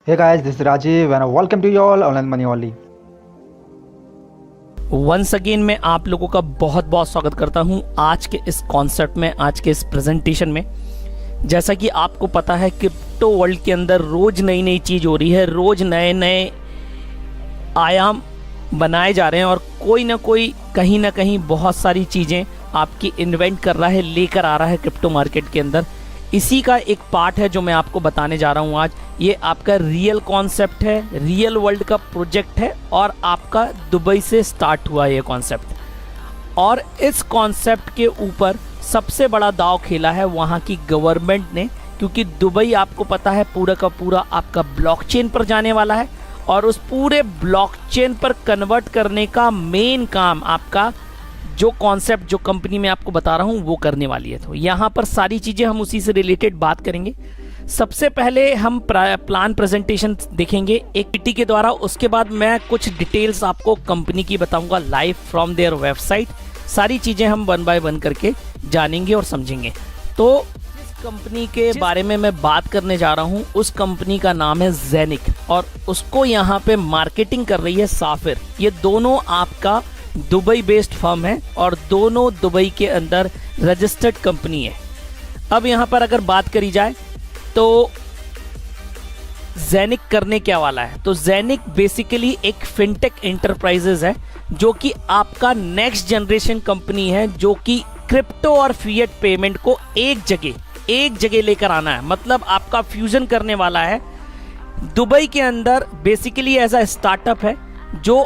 Hey guys, this is Rajiv and welcome to you all Online Money Only. Once again मैं आप लोगों का बहुत बहुत स्वागत करता हूं आज के इस कॉन्सेप्ट में, आज के इस प्रेजेंटेशन में। जैसा कि आपको पता है क्रिप्टो वर्ल्ड के अंदर रोज नई नई चीज़ हो रही है, रोज नए नए आयाम बनाए जा रहे हैं और कोई ना कोई कहीं ना कहीं बहुत सारी चीज़ें आपकी इन्वेंट कर रहा है, लेकर आ रहा है क्रिप्टो मार्केट के अंदर। इसी का एक पार्ट है जो मैं आपको बताने जा रहा हूँ आज। ये आपका रियल कॉन्सेप्ट है, रियल वर्ल्ड का प्रोजेक्ट है और आपका दुबई से स्टार्ट हुआ ये कॉन्सेप्ट। और इस कॉन्सेप्ट के ऊपर सबसे बड़ा दांव खेला है वहाँ की गवर्नमेंट ने, क्योंकि दुबई आपको पता है पूरा का पूरा आपका ब्लॉकचेन पर जाने वाला है और उस पूरे ब्लॉकचेन पर कन्वर्ट करने का मेन काम आपका जो कॉन्सेप्ट, जो कंपनी मैं आपको बता रहा हूँ वो करने वाली है। तो यहाँ पर सारी चीज़ें हम उसी से रिलेटेड बात करेंगे। सबसे पहले हम प्लान प्रेजेंटेशन देखेंगे एक पीटी के द्वारा, उसके बाद मैं कुछ डिटेल्स आपको कंपनी की बताऊंगा लाइव फ्रॉम देयर वेबसाइट। सारी चीज़ें हम वन बाय वन करके जानेंगे और समझेंगे। तो जिस कंपनी के बारे में मैं बात करने जा रहा हूँ उस कंपनी का नाम है जेनिक और उसको यहाँ पे मार्केटिंग कर रही है साफिर। ये दोनों आपका दुबई बेस्ड फर्म है और दोनों दुबई के अंदर रजिस्टर्ड कंपनी है। अब यहाँ पर अगर बात करी जाए तो जेनिक करने क्या वाला है, तो जेनिक बेसिकली एक फिनटेक एंटरप्राइजेज है जो कि आपका नेक्स्ट जनरेशन कंपनी है, जो कि क्रिप्टो और फिएट पेमेंट को एक जगह लेकर आना है। मतलब आपका फ्यूजन करने वाला है दुबई के अंदर। बेसिकली ऐसा स्टार्टअप है जो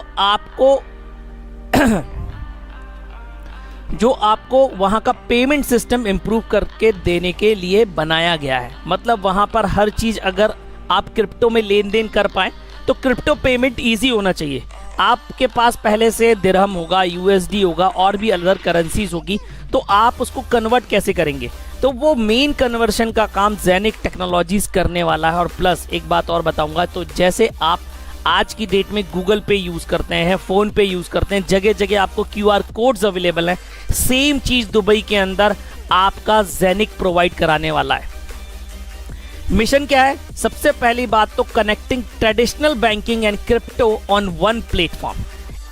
आपको वहां का पेमेंट सिस्टम इंप्रूव करके देने के लिए बनाया गया है। मतलब वहां पर हर चीज अगर आप क्रिप्टो में लेन देन कर पाए तो क्रिप्टो पेमेंट इजी होना चाहिए। आपके पास पहले से दिरहम होगा, यूएसडी होगा और भी अदर करेंसीज होगी, तो आप उसको कन्वर्ट कैसे करेंगे? तो वो मेन कन्वर्शन का काम जेनिक टेक्नोलॉजीज करने वाला है। और प्लस एक बात और बताऊंगा, तो जैसे आप आज की डेट में गूगल पे यूज़ करते हैं, फ़ोन पे यूज़ करते हैं, जगह जगह आपको क्यूआर कोड्स अवेलेबल हैं, सेम चीज़ दुबई के अंदर आपका जेनिक प्रोवाइड कराने वाला है। मिशन क्या है? सबसे पहली बात तो connecting traditional banking and crypto on one platform.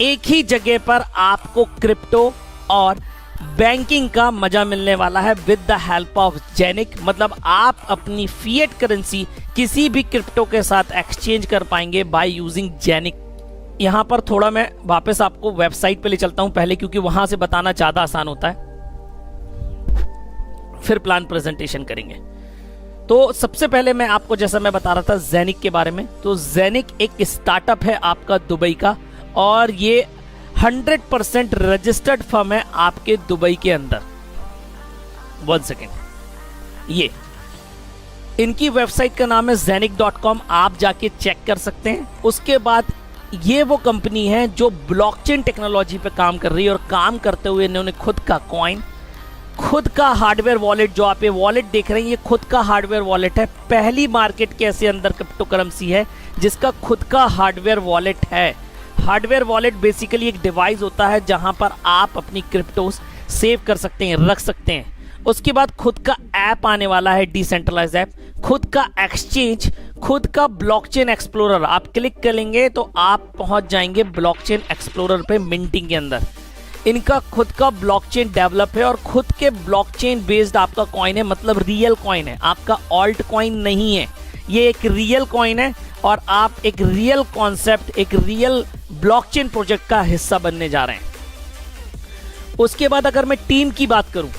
एक ही जगह पर आपको क्रिप्टो और बैंकिंग का मजा मिलने वाला है with the help of Genic. मतलब आप अपनी फिएट करेंसी किसी भी क्रिप्टो के साथ एक्सचेंज कर पाएंगे बाय यूजिंग जेनिक। यहां पर थोड़ा मैं वापस आपको वेबसाइट पे ले चलता हूं पहले, क्योंकि वहां से बताना ज्यादा आसान होता है, फिर प्लान प्रेजेंटेशन करेंगे। तो सबसे पहले मैं आपको, जैसा मैं बता रहा था जेनिक के बारे में, तो जेनिक एक स्टार्टअप है आपका दुबई का और ये 100% रजिस्टर्ड फर्म है आपके दुबई के अंदर। 1 सेकेंड, ये इनकी वेबसाइट का नाम है zenik.com, आप जाके चेक कर सकते हैं। उसके बाद ये वो कंपनी है जो ब्लॉकचेन टेक्नोलॉजी पे काम कर रही है और काम करते हुए इन्होंने खुद का कॉइन, खुद का हार्डवेयर वॉलेट, जो आप ये वॉलेट देख रहे हैं ये खुद का हार्डवेयर वॉलेट है। पहली मार्केट के ऐसे अंदर क्रिप्टो करेंसी है जिसका खुद का हार्डवेयर वॉलेट है। हार्डवेयर वॉलेट बेसिकली एक डिवाइस होता है जहां पर आप अपनी क्रिप्टोस सेव कर सकते हैं, रख सकते हैं। उसके बाद खुद का ऐप आने वाला है, डिसेंट्रलाइज्ड ऐप, खुद का एक्सचेंज, खुद का ब्लॉकचेन एक्सप्लोरर। आप क्लिक करेंगे तो आप पहुंच जाएंगे ब्लॉकचेन एक्सप्लोरर पे मिंटिंग के अंदर। इनका खुद का ब्लॉकचेन डेवलप है और खुद के ब्लॉकचेन बेस्ड आपका कॉइन है, मतलब रियल कॉइन है, आपका ऑल्ट कॉइन नहीं है, ये एक रियल कॉइन है और आप एक रियल कॉन्सेप्ट, एक रियल ब्लॉकचेन प्रोजेक्ट का हिस्सा बनने जा रहे हैं। उसके बाद अगर मैं टीम की बात करूं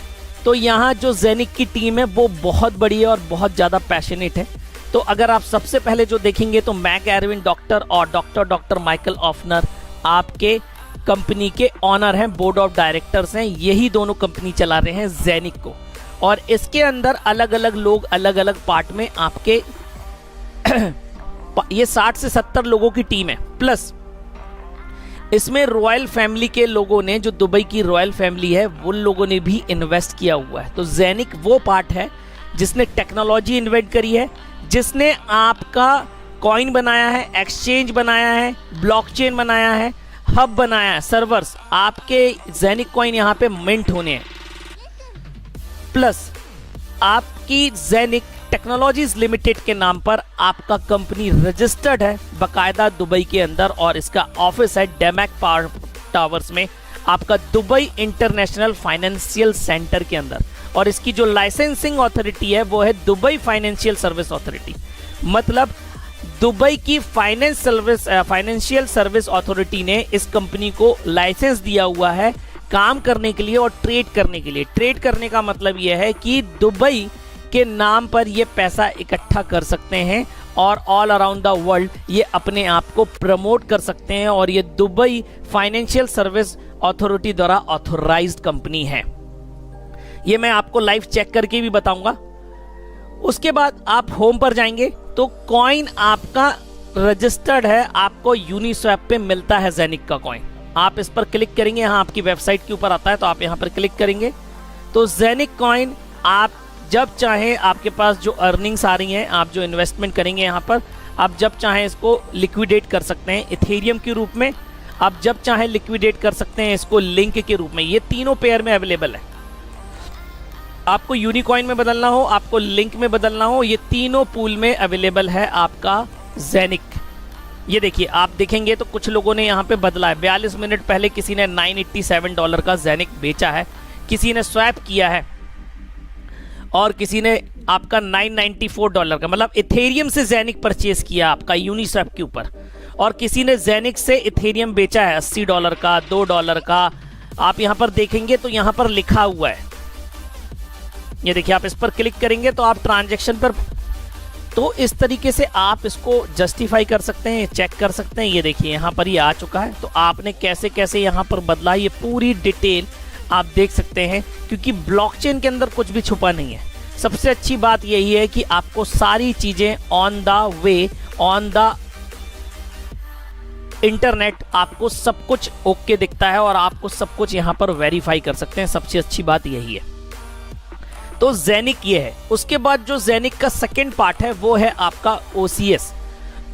तो यहाँ जो जेनिक की टीम है वो बहुत बड़ी है और बहुत ज़्यादा पैशनेट है। तो अगर आप सबसे पहले जो देखेंगे तो मैक एरविन डॉक्टर और डॉक्टर माइकल ऑफनर आपके कंपनी के ऑनर हैं, बोर्ड ऑफ डायरेक्टर्स हैं। यही दोनों कंपनी चला रहे हैं जेनिक को और इसके अंदर अलग अलग लोग अलग अलग पार्ट में आपके ये 60 से 70 लोगों की टीम है। प्लस इसमें रॉयल फैमिली के लोगों ने, जो दुबई की रॉयल फैमिली है, वो लोगों ने भी इन्वेस्ट किया हुआ है। तो जेनिक वो पार्ट है जिसने टेक्नोलॉजी इन्वेंट करी है, जिसने आपका कॉइन बनाया है, एक्सचेंज बनाया है, ब्लॉकचेन बनाया है, हब बनाया है, सर्वर्स। आपके जेनिक कॉइन यहाँ पे मिंट होने हैं। प्लस आपकी जेनिक टेक्नोलॉजीज लिमिटेड के नाम पर आपका कंपनी रजिस्टर्ड है बकायदा दुबई के अंदर, और इसका ऑफिस है डेमैक पावर टावर्स में, आपका दुबई इंटरनेशनल फाइनेंशियल सेंटर के अंदर। और इसकी जो लाइसेंसिंग अथॉरिटी है वो है दुबई फाइनेंशियल सर्विस अथॉरिटी। मतलब दुबई की फाइनेंशियल सर्विस अथॉरिटी ने इस कंपनी को लाइसेंस दिया हुआ है काम करने के लिए और ट्रेड करने के लिए। ट्रेड करने का मतलब यह है कि दुबई के नाम पर ये पैसा इकट्ठा कर सकते हैं और ऑल अराउंड द वर्ल्ड ये अपने आप को प्रमोट कर सकते हैं, और ये दुबई फाइनेंशियल सर्विस अथॉरिटी द्वारा ऑथोराइज्ड कंपनी है। ये मैं आपको लाइव चेक करके भी बताऊंगा। उसके बाद आप होम पर जाएंगे तो कॉइन आपका रजिस्टर्ड है, आपको यूनिस्वैप पे मिलता है जेनिक का कॉइन। आप इस पर क्लिक करेंगे, यहाँ आपकी वेबसाइट के ऊपर आता है, तो आप यहाँ पर क्लिक करेंगे तो जेनिक कॉइन आप जब चाहें, आपके पास जो अर्निंग्स आ रही हैं, आप जो इन्वेस्टमेंट करेंगे यहाँ पर, आप जब चाहें इसको लिक्विडेट कर सकते हैं इथेरियम के रूप में, आप जब चाहें लिक्विडेट कर सकते हैं इसको लिंक के रूप में। ये तीनों पेयर में अवेलेबल है। आपको यूनिकॉइन में बदलना हो, आपको लिंक में बदलना हो, ये तीनों पूल में अवेलेबल है आपका जेनिक। ये देखिए, आप देखेंगे तो कुछ लोगों ने यहाँ पे बदला है। 42 मिनट पहले किसी ने $987 का जेनिक बेचा है, किसी ने स्वैप किया है, और किसी ने आपका $994 का, मतलब इथेरियम से जेनिक परचेज किया आपका यूनिस्वैप के ऊपर, और किसी ने जेनिक से इथेरियम बेचा है $80 का, $2 का। आप यहाँ पर देखेंगे तो यहाँ पर लिखा हुआ है, ये देखिए, आप इस पर क्लिक करेंगे तो आप ट्रांजैक्शन पर, तो इस तरीके से आप इसको जस्टिफाई कर सकते हैं, चेक कर सकते हैं। ये देखिए यहाँ पर ये आ चुका है, तो आपने कैसे कैसे यहाँ पर बदला, ये पूरी डिटेल आप देख सकते हैं, क्योंकि ब्लॉकचेन के अंदर कुछ भी छुपा नहीं है। सबसे अच्छी बात यही है कि आपको सारी चीजें on the way, on the internet आपको सब कुछ ओके दिखता है, और आपको सब कुछ यहाँ पर वेरीफाई कर सकते हैं। सबसे अच्छी बात यही है। तो जेनिक ये है। उसके बाद जो जेनिक का सेकेंड पार्ट है वो है आपका OCS.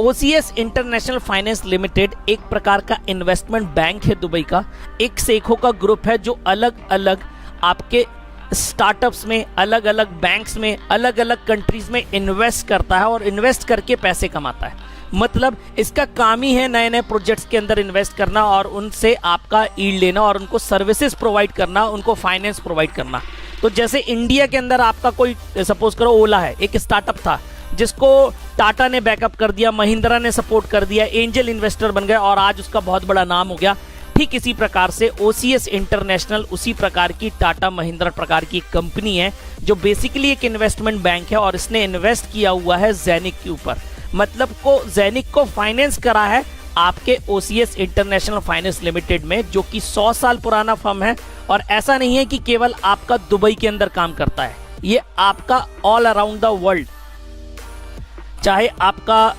OCS international finance limited एक प्रकार का इन्वेस्टमेंट बैंक है दुबई का, एक सेखों का ग्रुप है जो अलग अलग आपके स्टार्टअप्स में, अलग अलग बैंक्स में, अलग अलग कंट्रीज में इन्वेस्ट करता है और इन्वेस्ट करके पैसे कमाता है। मतलब इसका काम ही है नए नए प्रोजेक्ट्स के अंदर इन्वेस्ट करना और उनसे आपका यील्ड लेना और उनको सर्विसेज प्रोवाइड करना, उनको फाइनेंस प्रोवाइड करना। तो जैसे इंडिया के अंदर आपका कोई सपोज करो ओला है, एक स्टार्टअप था जिसको टाटा ने बैकअप कर दिया, महिंद्रा ने सपोर्ट कर दिया, एंजल इन्वेस्टर बन गए और आज उसका बहुत बड़ा नाम हो गया। ठीक इसी प्रकार से ओसीएस इंटरनेशनल उसी प्रकार की टाटा महिंद्रा प्रकार की कंपनी है जो बेसिकली एक इन्वेस्टमेंट बैंक है और इसने इन्वेस्ट किया हुआ है जेनिक के ऊपर। मतलब को जेनिक को फाइनेंस करा है आपके ओसीएस इंटरनेशनल फाइनेंस लिमिटेड में, जो कि 100 साल पुराना फर्म है। और ऐसा नहीं है कि केवल आपका दुबई के अंदर काम करता है, ये आपका ऑल अराउंड द वर्ल्ड, चाहे आपका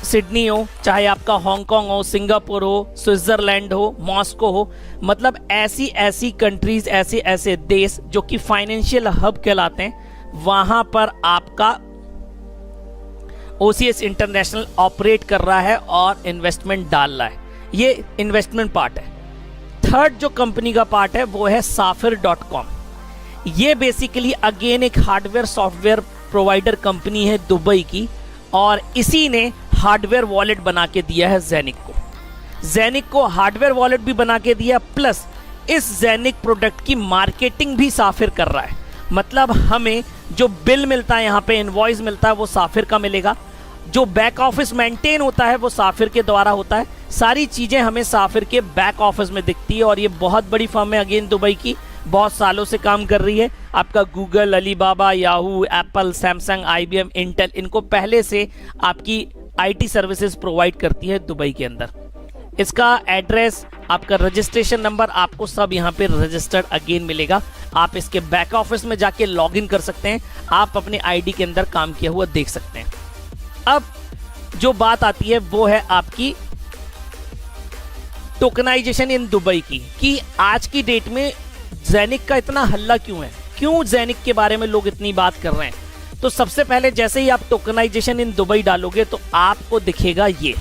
सिडनी हो, चाहे आपका हांगकांग हो, सिंगापुर हो, स्विट्जरलैंड हो, मॉस्को हो, मतलब ऐसी ऐसी कंट्रीज, ऐसे ऐसे देश जो कि फाइनेंशियल हब कहलाते हैं, वहां पर आपका ओसीएस इंटरनेशनल ऑपरेट कर रहा है और इन्वेस्टमेंट डाल रहा है। ये इन्वेस्टमेंट पार्ट है। थर्ड जो कंपनी का पार्ट है वो है Sapphire.com। ये बेसिकली अगेन एक हार्डवेयर सॉफ्टवेयर प्रोवाइडर कंपनी है दुबई की, और इसी ने हार्डवेयर वॉलेट बना के दिया है जेनिक को। जेनिक को हार्डवेयर वॉलेट भी बना के दिया, प्लस इस जेनिक प्रोडक्ट की मार्केटिंग भी Sapphire कर रहा है। मतलब हमें जो बिल मिलता है, यहाँ पे इनवॉइस मिलता है, वो Sapphire का मिलेगा। जो बैक ऑफिस मेंटेन होता है वो Sapphire के द्वारा होता है। सारी चीजें हमें Sapphire के बैक ऑफिस में दिखती है, और ये बहुत बड़ी फर्म है अगेन दुबई की, बहुत सालों से काम कर रही है। आपका Google, Alibaba, Yahoo, Apple, Samsung, IBM, Intel, इनको पहले से आपकी आईटी सर्विसेज प्रोवाइड करती है दुबई के अंदर। इसका एड्रेस, आपका रजिस्ट्रेशन नंबर, आपको सब यहाँ पे रजिस्टर्ड अगेन मिलेगा। आप इसके बैक ऑफिस में जाके लॉग इन कर सकते हैं, आप अपने आईडी के अंदर काम किया हुआ देख सकते हैं। अब जो बात आती है वो है आपकी टोकनाइजेशन इन दुबई की, कि आज की डेट में जेनिक का इतना हल्ला क्यों है, क्यों जेनिक के बारे में लोग इतनी बात कर रहे हैं। तो सबसे पहले जैसे ही आप टोकनाइजेशन इन दुबई डालोगे तो आपको दिखेगा ये,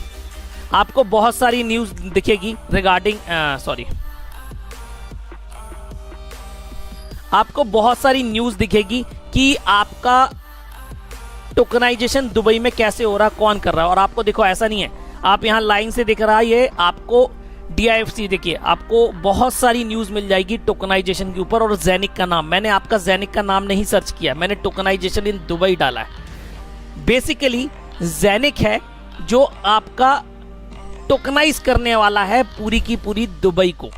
आपको बहुत सारी न्यूज दिखेगी रिगार्डिंग आपको बहुत सारी न्यूज दिखेगी कि आपका टोकनाइजेशन दुबई में कैसे हो रहा है, कौन कर रहा है। और आपको देखो ऐसा नहीं है, आप यहाँ लाइन से दिख रहा है, ये आपको DIFC देखिए, आपको बहुत सारी न्यूज मिल जाएगी टोकनाइजेशन के ऊपर। और ज़ेनिक का नाम, मैंने आपका ज़ेनिक का नाम नहीं सर्च किया, मैंने टोकनाइजेशन इन दुबई डाला है। बेसिकली ज़ेनिक है जो आपका टोकनाइज करने वाला है पूरी की पूरी दुबई को,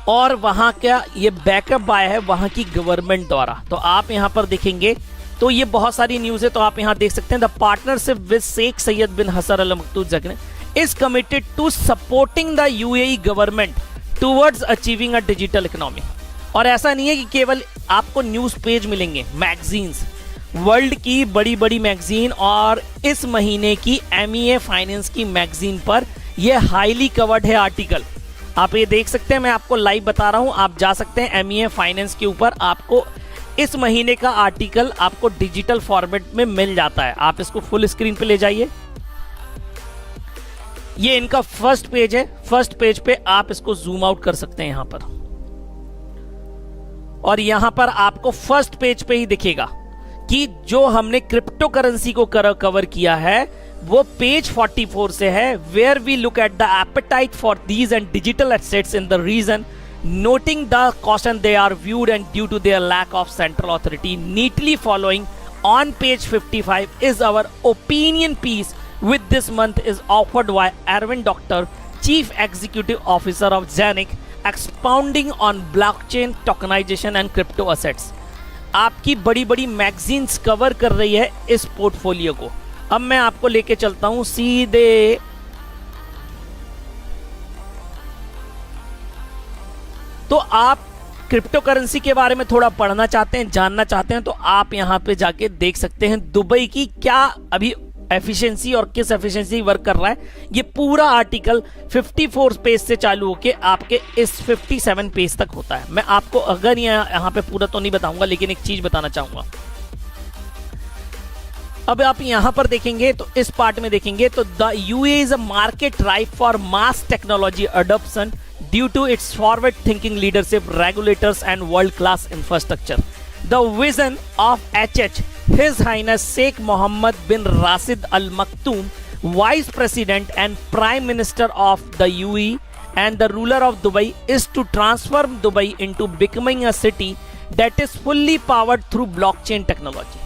और वहां का ये बैकअप आया है वहां की गवर्नमेंट द्वारा। तो आप यहां पर देखेंगे तो ये बहुत सारी न्यूज है, तो आप यहां देख सकते हैं the partnership with Sheikh Saeed bin Hassan Al Maktoum जगने is committed to supporting the UAE government towards achieving a digital economy। और ऐसा नहीं है कि केवल आपको न्यूज पेज मिलेंगे, मैगजीन्स, वर्ल्ड की बड़ी बड़ी मैगजीन और इस महीने की MEA फाइनेंस की मैगजीन पर यह हाईली कवर्ड है आर्टिकल। आप ये देख सकते हैं, मैं आपको लाइव बता रहा हूं, आप जा सकते हैं MEA फाइनेंस के ऊपर, आपको इस महीने का आर्टिकल आपको डिजिटल फॉर्मेट में मिल जाता है। आप इसको फुल स्क्रीन पे ले जाइए, ये इनका फर्स्ट पेज है, फर्स्ट पेज पे आप इसको जूम आउट कर सकते हैं यहां पर, और यहां पर आपको फर्स्ट पेज पे ही दिखेगा कि जो हमने क्रिप्टो करेंसी को कवर किया है वो पेज 44 से है, where we look at the appetite for these and digital assets in the region, noting the caution they are viewed and due to their lack of central authority, neatly following on page 55 is our opinion piece with this month is offered by Arvind Doctor, Chief Executive Officer of Zenix, expounding on blockchain tokenization and crypto assets। आपकी बड़ी बड़ी magazines cover कर रही है इस portfolio को। अब मैं आपको लेके चलता हूं सीधे तो आप क्रिप्टो करेंसी के बारे में थोड़ा पढ़ना चाहते हैं, जानना चाहते हैं, तो आप यहां पे जाके देख सकते हैं दुबई की क्या अभी एफिशिएंसी और किस एफिशिएंसी वर्क कर रहा है। ये पूरा आर्टिकल 54 पेज से चालू होके आपके इस 57 पेज तक होता है। मैं आपको अगर यहां पे पूरा तो नहीं बताऊंगा, लेकिन एक चीज बताना चाहूंगा। अब आप यहां पर देखेंगे तो इस पार्ट में देखेंगे तो the UAE is a market ripe for mass technology adoption due to its forward thinking leadership, regulators and world class infrastructure. The vision of His Highness Sheikh Mohammed bin Rashid Al Maktoum, Vice President and Prime Minister of the UAE and the ruler of Dubai, is to transform Dubai into becoming a city that is fully powered through blockchain technology।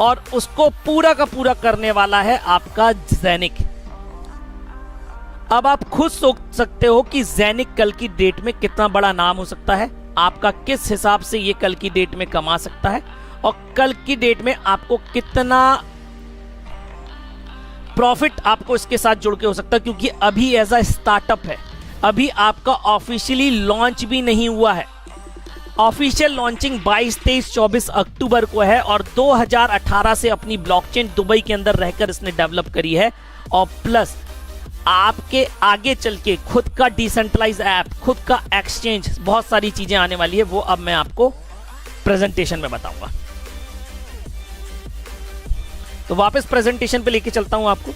और उसको पूरा का पूरा करने वाला है आपका ज़ेनिक। अब आप खुद सोच सकते हो कि ज़ेनिक कल की डेट में कितना बड़ा नाम हो सकता है, आपका किस हिसाब से ये कल की डेट में कमा सकता है, और कल की डेट में आपको कितना प्रॉफिट आपको इसके साथ जुड़ के हो सकता है। क्योंकि अभी एज अ स्टार्टअप है, अभी आपका ऑफिशियली लॉन्च भी नहीं हुआ है। ऑफिशियल लॉन्चिंग 22, 23, 24 अक्टूबर को है, और 2018 से अपनी ब्लॉकचेन दुबई के अंदर रहकर इसने डेवलप करी है। और प्लस आपके आगे चल के खुद का डिसेंट्रलाइज ऐप, खुद का एक्सचेंज, बहुत सारी चीजें आने वाली है, वो अब मैं आपको प्रेजेंटेशन में बताऊंगा। तो वापस प्रेजेंटेशन पे लेके चलता हूं आपको।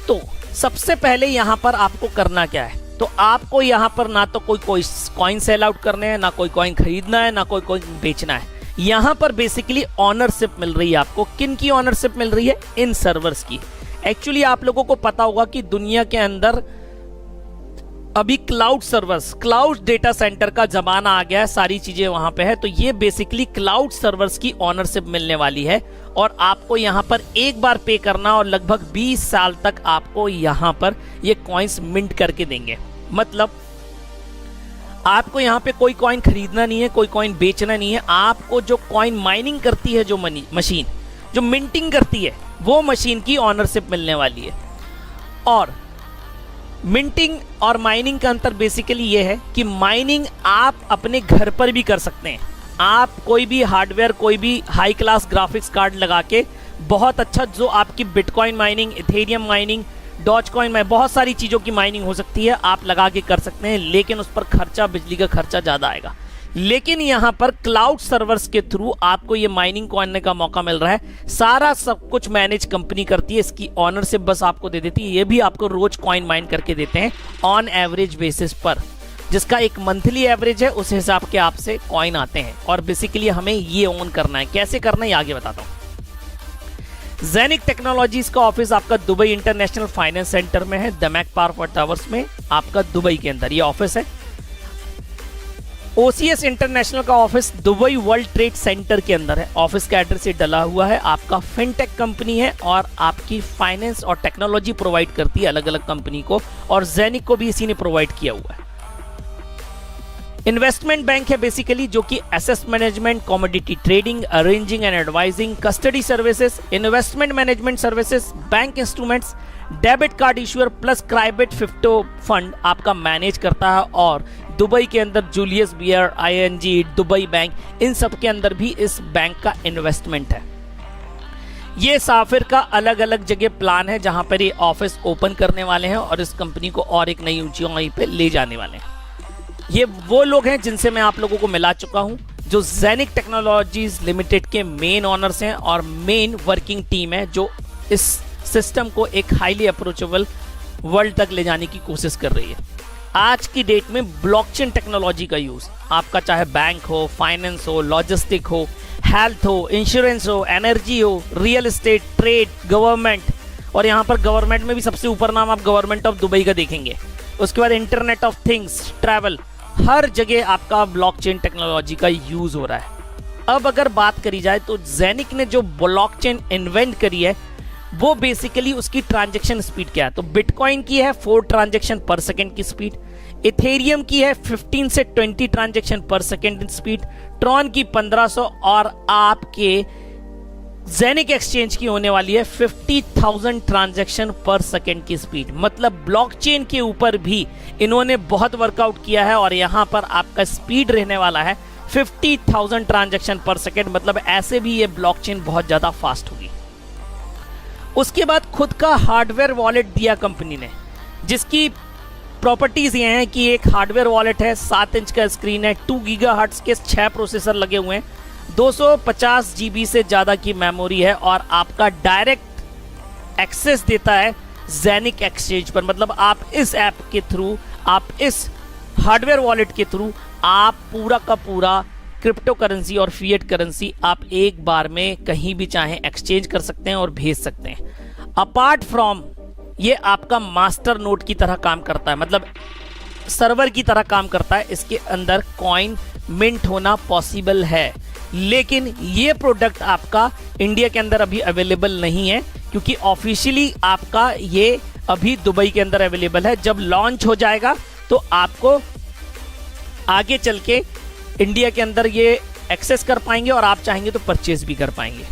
तो सबसे पहले यहां पर आपको करना क्या है, तो आपको यहां पर ना तो कोई कॉइन सेल आउट करने हैं, ना कोई कॉइन खरीदना है, ना कोई कॉइन बेचना है। यहां पर बेसिकली ऑनरशिप मिल रही है आपको। किन की ऑनरशिप मिल रही है? इन सर्वर्स की। एक्चुअली आप लोगों को पता होगा कि दुनिया के अंदर अभी cloud servers, cloud data centre का जमाना आ गया है, सारी चीजें वहां पे है। तो ये बेसिकली क्लाउड सर्वर्स की ऑनरशिप मिलने वाली है, और आपको यहां पर एक बार पे करना, और लगभग 20 साल तक आपको यहां पर ये कॉइन्स मिंट करके देंगे। मतलब आपको यहां पे कोई कॉइन खरीदना नहीं है, कोई कॉइन बेचना नहीं है। आपको जो कॉइन माइनिंग करती है, जो मशीन जो मिंटिंग करती है, वो मशीन की ऑनरशिप मिलने वाली है। और मिंटिंग और माइनिंग का अंतर बेसिकली ये है कि माइनिंग आप अपने घर पर भी कर सकते हैं। आप कोई भी हार्डवेयर, कोई भी हाई क्लास ग्राफिक्स कार्ड लगा के बहुत अच्छा, जो आपकी bitcoin mining, Ethereum mining, Dogecoin में बहुत सारी चीज़ों की माइनिंग हो सकती है, आप लगा के कर सकते हैं। लेकिन उस पर खर्चा, बिजली का खर्चा ज़्यादा आएगा। लेकिन यहाँ पर क्लाउड सर्वर्स के थ्रू आपको ये माइनिंग करने का मौका मिल रहा है। सारा सब कुछ मैनेज कंपनी करती है, इसकी ऑनरशिप बस आपको दे देती है। ये भी आपको रोज कॉइन माइन करके देते हैं ऑन एवरेज बेसिस पर। जिसका एक मंथली एवरेज है, उस हिसाब के आपसे कॉइन आते हैं और बेसिकली हमें ये ओन करना है। कैसे करना है ये आगे बताता हूं। जेनिक टेक्नोलॉजीज का ऑफिस आपका दुबई इंटरनेशनल फाइनेंस सेंटर में है, दमैक पावर टावर्स में, आपका दुबई के अंदर ये ऑफिस है। OCS इंटरनेशनल का office Dubai world trade centre के अंदर है। ऑफिस का एड्रेस ये डला हुआ है। आपका फिनटेक कंपनी है और आपकी फाइनेंस और टेक्नोलॉजी प्रोवाइड करती है अलग अलग कंपनी को, और जेनिक को भी इसी ने प्रोवाइड किया हुआ है। इन्वेस्टमेंट बैंक है बेसिकली, जो कि asset management, commodity trading, arranging and advising, custody services, investment management services, bank instruments, debit card issuer plus private fifty fund आपका मैनेज करता है। और दुबई के अंदर Julius Baer, ING, Dubai bank, इन सब के अंदर भी इस बैंक का इन्वेस्टमेंट है। ये साफिर का अलग अलग जगह प्लान है जहां पर ये ऑफिस ओपन करने वाले हैं और इस कंपनी को और एक नई ऊंचाई पे ले जाने वाले हैं। ये वो लोग हैं जिनसे मैं आप लोगों को मिला चुका हूं, जो जेनिक टेक्नोलॉजीज लिमिटेड के मेन ऑनर्स हैं और मेन वर्किंग टीम है, जो इस सिस्टम को एक हाईली अप्रोचेबल वर्ल्ड तक ले जाने की कोशिश कर रही है। आज की डेट में ब्लॉकचेन टेक्नोलॉजी का यूज आपका चाहे बैंक हो, फाइनेंस हो, लॉजिस्टिक हो, हेल्थ हो, इंश्योरेंस हो, एनर्जी हो, रियल एस्टेट, ट्रेड, गवर्नमेंट, और यहाँ पर गवर्नमेंट में भी सबसे ऊपर नाम आप गवर्नमेंट ऑफ दुबई का देखेंगे। उसके बाद इंटरनेट ऑफ थिंग्स, ट्रैवल, हर जगह आपका ब्लॉकचेन टेक्नोलॉजी का यूज हो रहा है। अब अगर बात करी जाए तो जेनिक ने जो ब्लॉकचेन इन्वेंट करी है वो बेसिकली उसकी ट्रांजैक्शन स्पीड क्या है, तो बिटकॉइन की है 4 ट्रांजैक्शन पर सेकंड की स्पीड, इथेरियम की है 15 से 20 ट्रांजैक्शन पर सेकंड स्पीड, ट्रॉन की 1500 और आपके जेनिक एक्सचेंज की होने वाली है 50,000 ट्रांजैक्शन पर सेकंड की स्पीड। मतलब ब्लॉकचेन के ऊपर भी इन्होंने बहुत वर्कआउट किया है और यहां पर आपका स्पीड रहने वाला है 50,000 ट्रांजैक्शन पर सेकंड। मतलब ऐसे भी ये ब्लॉकचेन बहुत ज्यादा फास्ट होगी। उसके बाद खुद का हार्डवेयर वॉलेट दिया कंपनी ने, जिसकी प्रॉपर्टीज ये हैं कि एक हार्डवेयर वॉलेट है, 7 इंच का स्क्रीन है, 2 गीगाहर्ट्ज के 6 प्रोसेसर लगे हुए हैं, 250 GB से ज़्यादा की मेमोरी है और आपका डायरेक्ट एक्सेस देता है जेनिक एक्सचेंज पर। मतलब आप इस ऐप के थ्रू, आप इस हार्डवेयर वॉलेट के थ्रू आप पूरा का पूरा क्रिप्टो करेंसी और फिएट करेंसी आप एक बार में कहीं भी चाहें एक्सचेंज कर सकते हैं और भेज सकते हैं। अपार्ट फ्रॉम ये आपका मास्टर नोड की तरह काम करता है, मतलब सर्वर की तरह काम करता है। इसके अंदर कॉइन मिंट होना पॉसिबल है, लेकिन ये प्रोडक्ट आपका इंडिया के अंदर अभी अवेलेबल नहीं है, क्योंकि ऑफिशियली आपका ये अभी दुबई के अंदर अवेलेबल है। जब लॉन्च हो जाएगा तो आपको आगे चल के इंडिया के अंदर ये एक्सेस कर पाएंगे और आप चाहेंगे तो परचेज भी कर पाएंगे।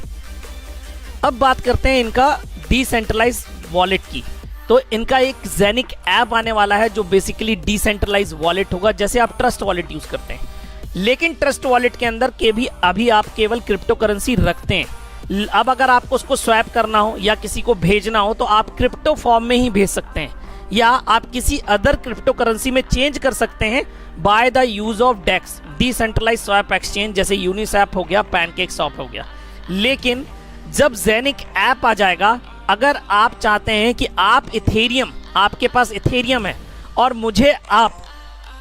अब बात करते हैं इनका डिसेंट्रलाइज वॉलेट की। तो इनका एक जेनिक ऐप आने वाला है जो बेसिकली डिसेंट्रलाइज वॉलेट होगा, जैसे आप ट्रस्ट वॉलेट यूज करते हैं, लेकिन ट्रस्ट वॉलेट के अंदर के भी अभी आप केवल क्रिप्टो करेंसी रखते हैं। अब अगर आपको उसको स्वैप करना हो या किसी को भेजना हो तो आप क्रिप्टो फॉर्म में ही भेज सकते हैं, या आप किसी अदर क्रिप्टो करेंसी में चेंज कर सकते हैं by the use of DEX, decentralize swap exchange, जैसे यूनिस्वैप हो गया, पैनकेक स्वैप हो गया। लेकिन जब जेनिक ऐप आ जाएगा, अगर आप चाहते हैं कि आप इथेरियम, आपके पास इथेरियम है और मुझे आप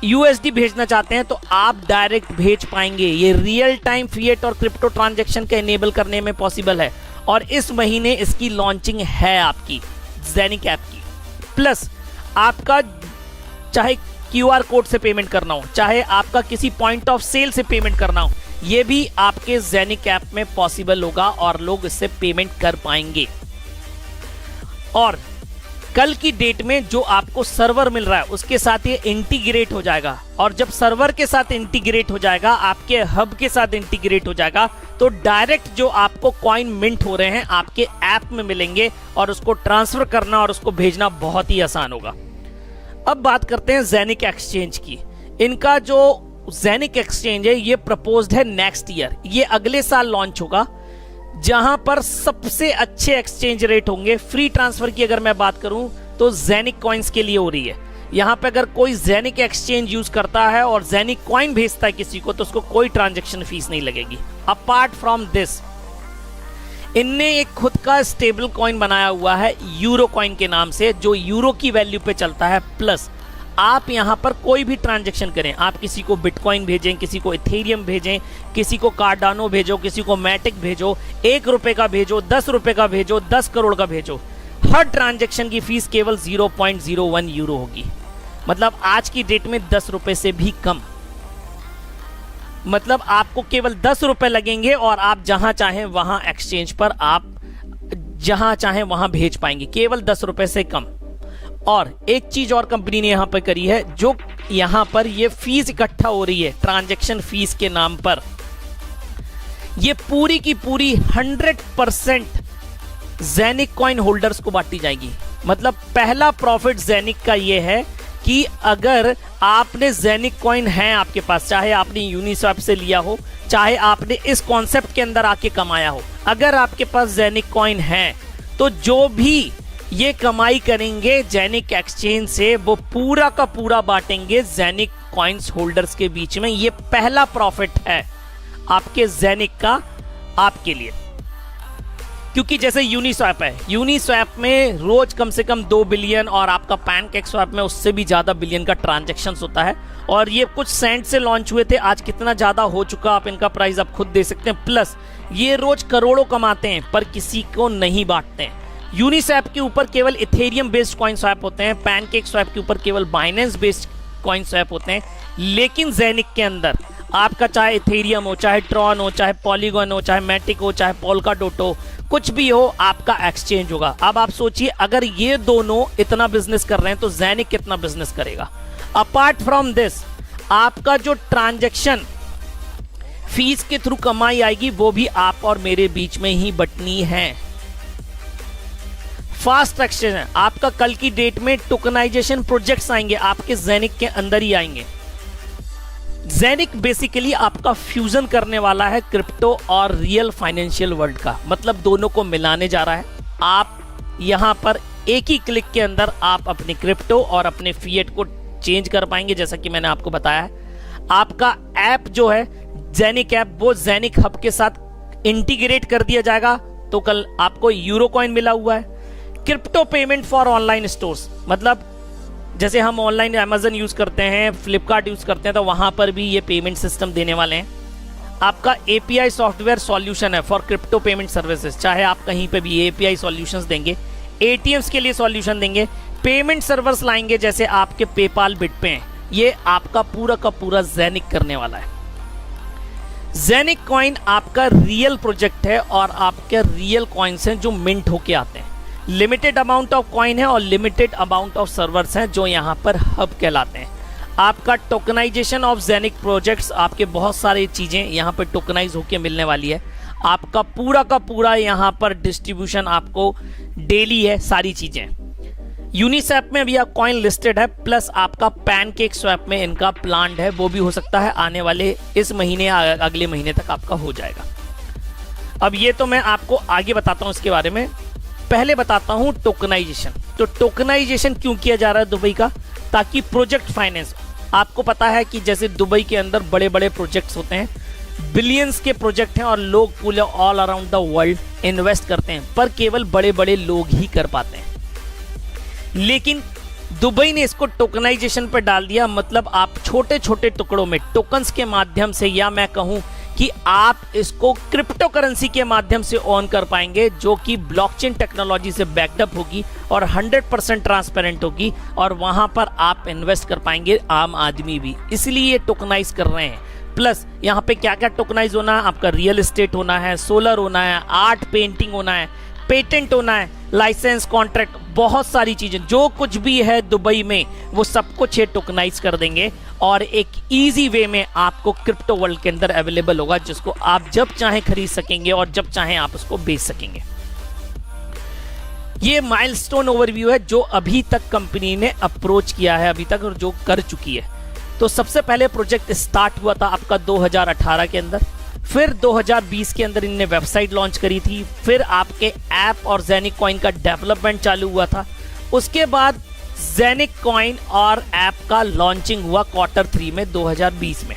USD भेजना चाहते हैं, तो आप डायरेक्ट भेज पाएंगे। ये रियल टाइम फिएट और क्रिप्टो ट्रांजैक्शन का इनेबल करने में पॉसिबल है और इस महीने इसकी लॉन्चिंग है आपकी जेनिक ऐप की। प्लस आपका चाहे QR कोड से पेमेंट करना हो, चाहे आपका किसी पॉइंट ऑफ सेल से पेमेंट करना हो, ये भी आपके जेनिक ऐप में पॉसिबल होगा और लोग इससे पेमेंट कर पाएंगे। और कल की डेट में जो आपको सर्वर मिल रहा है उसके साथ ये इंटीग्रेट हो जाएगा, और जब सर्वर के साथ इंटीग्रेट हो जाएगा, आपके हब के साथ इंटीग्रेट हो जाएगा, तो डायरेक्ट जो आपको कॉइन मिंट हो रहे हैं आपके ऐप में मिलेंगे और उसको ट्रांसफर करना और उसको भेजना बहुत ही आसान होगा। अब बात करते हैं जेनिक एक्सचेंज की। इनका जो जेनिक एक्सचेंज है ये प्रपोज्ड है नेक्स्ट ईयर, ये अगले साल लॉन्च होगा, जहां पर सबसे अच्छे एक्सचेंज रेट होंगे। फ्री ट्रांसफर की अगर मैं बात करूं तो जेनिक कॉइन्स के लिए हो रही है। यहां पे अगर कोई जेनिक एक्सचेंज यूज करता है और जेनिक कॉइन भेजता है किसी को, तो उसको कोई ट्रांजैक्शन फीस नहीं लगेगी। अपार्ट फ्रॉम दिस, इनने एक खुद का स्टेबल कॉइन बनाया हुआ है यूरो कॉइन के नाम से, जो यूरो की वैल्यू पे चलता है। प्लस आप यहां पर कोई भी ट्रांजैक्शन करें, आप किसी को बिटकॉइन भेजें, किसी को इथेरियम भेजें, किसी को कार्डानो भेजो, किसी को मैटिक भेजो, 1 रुपए का भेजो, 10 रुपए का भेजो, 10 करोड़ का भेजो, हर ट्रांजैक्शन की फीस केवल 0.01 यूरो होगी। मतलब आज की डेट में 10 रुपए से भी कम। मतलब आपको केवल 10 रुपए लगेंगे और आप जहां चाहें वहां एक्सचेंज पर आप जहां चाहें वहां भेज पाएंगे, केवल 10 रुपए से कम। और एक चीज और कंपनी ने यहां पर करी है, जो यहां पर ये फीस इकट्ठा हो रही है ट्रांजैक्शन फीस के नाम पर, ये पूरी की पूरी 100% ज़ेनिक कॉइन होल्डर्स को बांटी जाएगी। मतलब पहला प्रॉफिट ज़ेनिक का ये है कि अगर आपने ज़ेनिक कॉइन है आपके पास, चाहे आपने यूनिस्वैप से लिया हो, चाहे आपने इस कॉन्सेप्ट के अंदर आके कमाया हो, अगर आपके पास ज़ेनिक कॉइन है तो जो भी ये कमाई करेंगे ज़ेनिक एक्सचेंज से, वो पूरा का पूरा बांटेंगे ज़ेनिक कॉइन्स होल्डर्स के बीच में। ये पहला प्रॉफिट है आपके ज़ेनिक का आपके लिए। क्योंकि जैसे यूनिस्वैप है, यूनिस्वैप में रोज कम से कम 2 बिलियन और आपका पैनकेक स्वैप में उससे भी ज्यादा बिलियन का ट्रांजैक्शन होता है। और ये कुछ सेंट से लॉन्च हुए थे, आज कितना ज्यादा हो चुका आप इनका प्राइस आप खुद दे सकते हैं। प्लस ये रोज करोड़ों कमाते हैं पर किसी को नहीं बांटते हैं। यूनिस्वैप के ऊपर केवल इथेरियम बेस्ड कॉइन स्वैप होते हैं, पैनकेक स्वैप के ऊपर केवल बाइनेंस बेस्ड कॉइन स्वैप होते हैं। लेकिन ज़ेनिक के अंदर आपका चाहे इथेरियम हो, चाहे ट्रॉन हो, चाहे पॉलीगॉन हो, चाहे मैटिक हो, चाहे पोल्काडोट हो, कुछ भी हो, आपका एक्सचेंज होगा। अब आप सोचिए, अगर ये दोनों इतना बिजनेस कर रहे हैं तो ज़ेनिक कितना बिजनेस करेगा। अपार्ट फ्रॉम दिस, आपका जो ट्रांजैक्शन फीस के थ्रू कमाई आएगी वो भी आप और मेरे बीच में ही बटनी है। फास्ट एक्सचेंज है आपका। कल की डेट में टोकनाइजेशन प्रोजेक्ट्स आएंगे आपके ज़ेनिक के अंदर ही आएंगे। ज़ेनिक बेसिकली आपका फ्यूजन करने वाला है क्रिप्टो और रियल फाइनेंशियल वर्ल्ड का, मतलब दोनों को मिलाने जा रहा है। आप यहां पर एक ही क्लिक के अंदर आप अपने क्रिप्टो और अपने फिएट को चेंज कर पाएंगे। जैसा कि मैंने आपको बताया है, आपका ऐप जो है ज़ेनिक ऐप, वो ज़ेनिक हब के साथ इंटीग्रेट कर दिया जाएगा। तो कल आपको यूरो कॉइन मिला हुआ है। Crypto payment for online stores, मतलब जैसे हम ऑनलाइन अमेजन यूज करते हैं, फ्लिपकार्ट यूज करते हैं, तो वहां पर भी ये पेमेंट सिस्टम देने वाले हैं। आपका एपीआई सॉफ्टवेयर सॉल्यूशन है फॉर क्रिप्टो पेमेंट सर्विसेज, चाहे आप कहीं पे भी एपीआई सॉल्यूशंस देंगे। एटीएम्स के लिए सॉल्यूशन देंगे, पेमेंट सर्वर्स लाएंगे जैसे आपके पेपाल बिटपे हैं। ये आपका पूरा का पूरा ज़ेनिक करने वाला है। ज़ेनिक कॉइन आपका रियल प्रोजेक्ट है और आपके रियल कॉइन्स हैं जो मिंट होके आते हैं। लिमिटेड अमाउंट ऑफ कॉइन है और लिमिटेड अमाउंट ऑफ सर्वर्स हैं जो यहाँ पर हब कहलाते हैं। आपका टोकनाइजेशन ऑफ ज़ेनिक प्रोजेक्ट्स, आपके बहुत सारी चीज़ें यहाँ पर टोकनाइज होके मिलने वाली है। आपका पूरा का पूरा यहाँ पर डिस्ट्रीब्यूशन आपको डेली है, सारी चीज़ें। यूनिस्वैप में भी आप कॉइन लिस्टेड है, प्लस आपका पैनकेक स्वैप में इनका प्लान्ड है, वो भी हो सकता है आने वाले इस महीने या अगले महीने तक आपका हो जाएगा। अब ये तो मैं आपको आगे बताता हूँ इसके बारे में, पहले बताता हूँ टोकनाइजेशन। तो टोकनाइजेशन क्यों किया जा रहा है दुबई का, ताकि प्रोजेक्ट फाइनेंस, आपको पता है कि जैसे दुबई के अंदर बड़े बड़े प्रोजेक्ट्स होते हैं, बिलियंस के प्रोजेक्ट हैं और लोग पूरे all around the world invest करते हैं, पर केवल बड़े बड़े लोग ही कर पाते हैं। लेकिन दुबई ने इसको टोकनाइजेशन पर डाल दिया, मतलब आप छोटे छोटे टुकड़ों में टोकन्स के माध्यम से, या मैं कहूं कि आप इसको क्रिप्टो करेंसी के माध्यम से ऑन कर पाएंगे, जो कि ब्लॉकचेन टेक्नोलॉजी से बैकअप होगी और 100% ट्रांसपेरेंट होगी, और वहां पर आप इन्वेस्ट कर पाएंगे, आम आदमी भी। इसलिए ये टोकनाइज कर रहे हैं। प्लस यहाँ पे क्या क्या टोकनाइज होना है, आपका रियल एस्टेट होना है, सोलर होना है, आर्ट पेंटिंग होना है, पेटेंट होना है, लाइसेंस, कॉन्ट्रैक्ट, बहुत सारी चीजें जो कुछ भी है दुबई में वो सब कुछ ये टोकनाइज कर देंगे और एक इजी वे में आपको क्रिप्टो वर्ल्ड के अंदर अवेलेबल होगा, जिसको आप जब चाहें खरीद सकेंगे और जब चाहें आप उसको बेच सकेंगे। ये माइलस्टोन ओवरव्यू है जो अभी तक कंपनी ने अप्रोच किया है अभी तक और जो कर चुकी है। तो सबसे पहले प्रोजेक्ट स्टार्ट हुआ था आपका 2018 के अंदर, फिर 2020 के अंदर इनने वेबसाइट लॉन्च करी थी, फिर आपके ऐप और ज़ेनिक कॉइन का डेवलपमेंट चालू हुआ था। उसके बाद ज़ेनिक कॉइन और ऐप का लॉन्चिंग हुआ Q3 में 2020 में।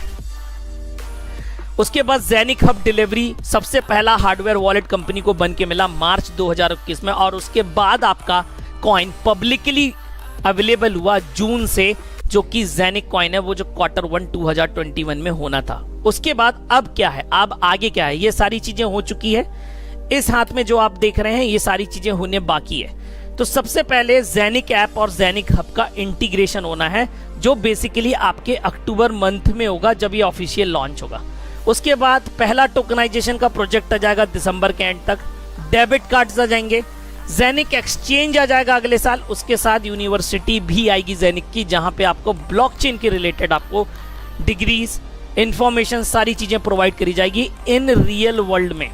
उसके बाद ज़ेनिक हब डिलीवरी सबसे पहला हार्डवेयर वॉलेट कंपनी को बन के मिला मार्च 2021 में, और उसके बाद आपका कॉइन पब्लिकली अवेलेबल हुआ जून से जो कि जेनिक कॉइन है, वो जो Q1 2021 में होना था। उसके बाद अब क्या है, अब आगे क्या है, ये सारी चीजें हो चुकी है। इस हाथ में जो आप देख रहे हैं ये सारी चीजें होने बाकी है। तो सबसे पहले जेनिक ऐप और जेनिक हब का इंटीग्रेशन होना है, जो बेसिकली आपके अक्टूबर मंथ में होगा जब ये ऑफिशियल लॉन्च होगा। उसके बाद पहला टोकनाइजेशन का प्रोजेक्ट आ जाएगा दिसंबर के एंड तक, डेबिट कार्ड्स आ जाएंगे, जेनिक एक्सचेंज आ जाएगा अगले साल, उसके साथ यूनिवर्सिटी भी आएगी जेनिक की, जहां पे आपको ब्लॉकचेन के रिलेटेड आपको डिग्रीज, इंफॉर्मेशन, सारी चीजें प्रोवाइड करी जाएगी इन रियल वर्ल्ड में।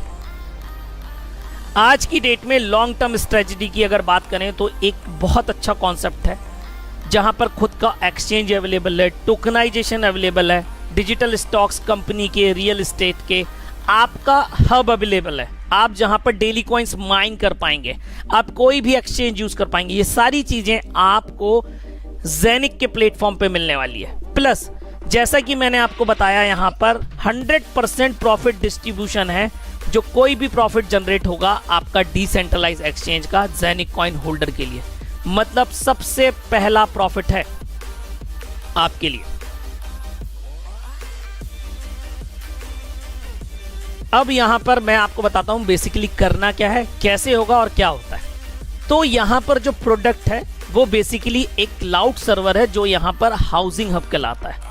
आज की डेट में लॉन्ग टर्म स्ट्रेटजी की अगर बात करें तो एक बहुत अच्छा कॉन्सेप्ट है, जहां पर खुद का एक्सचेंज अवेलेबल है, टोकनाइजेशन अवेलेबल है, डिजिटल स्टॉक्स कंपनी के, रियल एस्टेट के, आपका हब अवेलेबल है, आप जहां पर डेली कॉइन्स माइन कर पाएंगे, आप कोई भी एक्सचेंज यूज कर पाएंगे। ये सारी चीजें आपको जेनिक के प्लेटफॉर्म पे मिलने वाली है। प्लस जैसा कि मैंने आपको बताया, यहां पर 100% प्रॉफिट डिस्ट्रीब्यूशन है, जो कोई भी प्रॉफिट जनरेट होगा आपका डिसेंट्रलाइज एक्सचेंज का जेनिक कॉइन होल्डर के लिए, मतलब सबसे पहला प्रॉफिट है आपके लिए। अब यहां पर मैं आपको बताता हूं बेसिकली करना क्या है, कैसे होगा और क्या होता है। तो यहां पर जो प्रोडक्ट है वो बेसिकली एक क्लाउड सर्वर है, जो यहां पर हाउसिंग हब कहलाता है।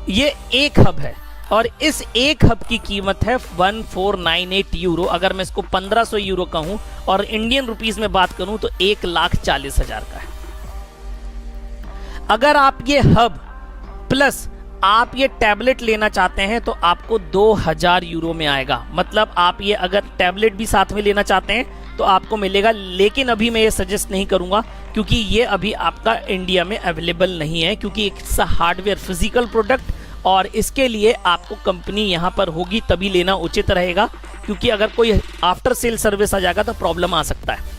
ये एक हब है और इस एक हब की कीमत है 1498 यूरो। अगर मैं इसको 1500 यूरो कहूं और इंडियन रुपीस में बात करूं तो 1,40,000 का है। अगर आप ये हब प्लस आप ये टैबलेट लेना चाहते हैं तो आपको 2000 यूरो में आएगा। मतलब आप ये अगर टैबलेट भी साथ में लेना चाहते हैं तो आपको मिलेगा, लेकिन अभी मैं ये सजेस्ट नहीं करूंगा क्योंकि ये अभी आपका इंडिया में अवेलेबल नहीं है, क्योंकि एक हार्डवेयर फिजिकल प्रोडक्ट और इसके लिए आपको कंपनी यहाँ पर होगी तभी लेना उचित रहेगा, क्योंकि अगर कोई आफ्टर सेल सर्विस आ जाएगा तो प्रॉब्लम आ सकता है।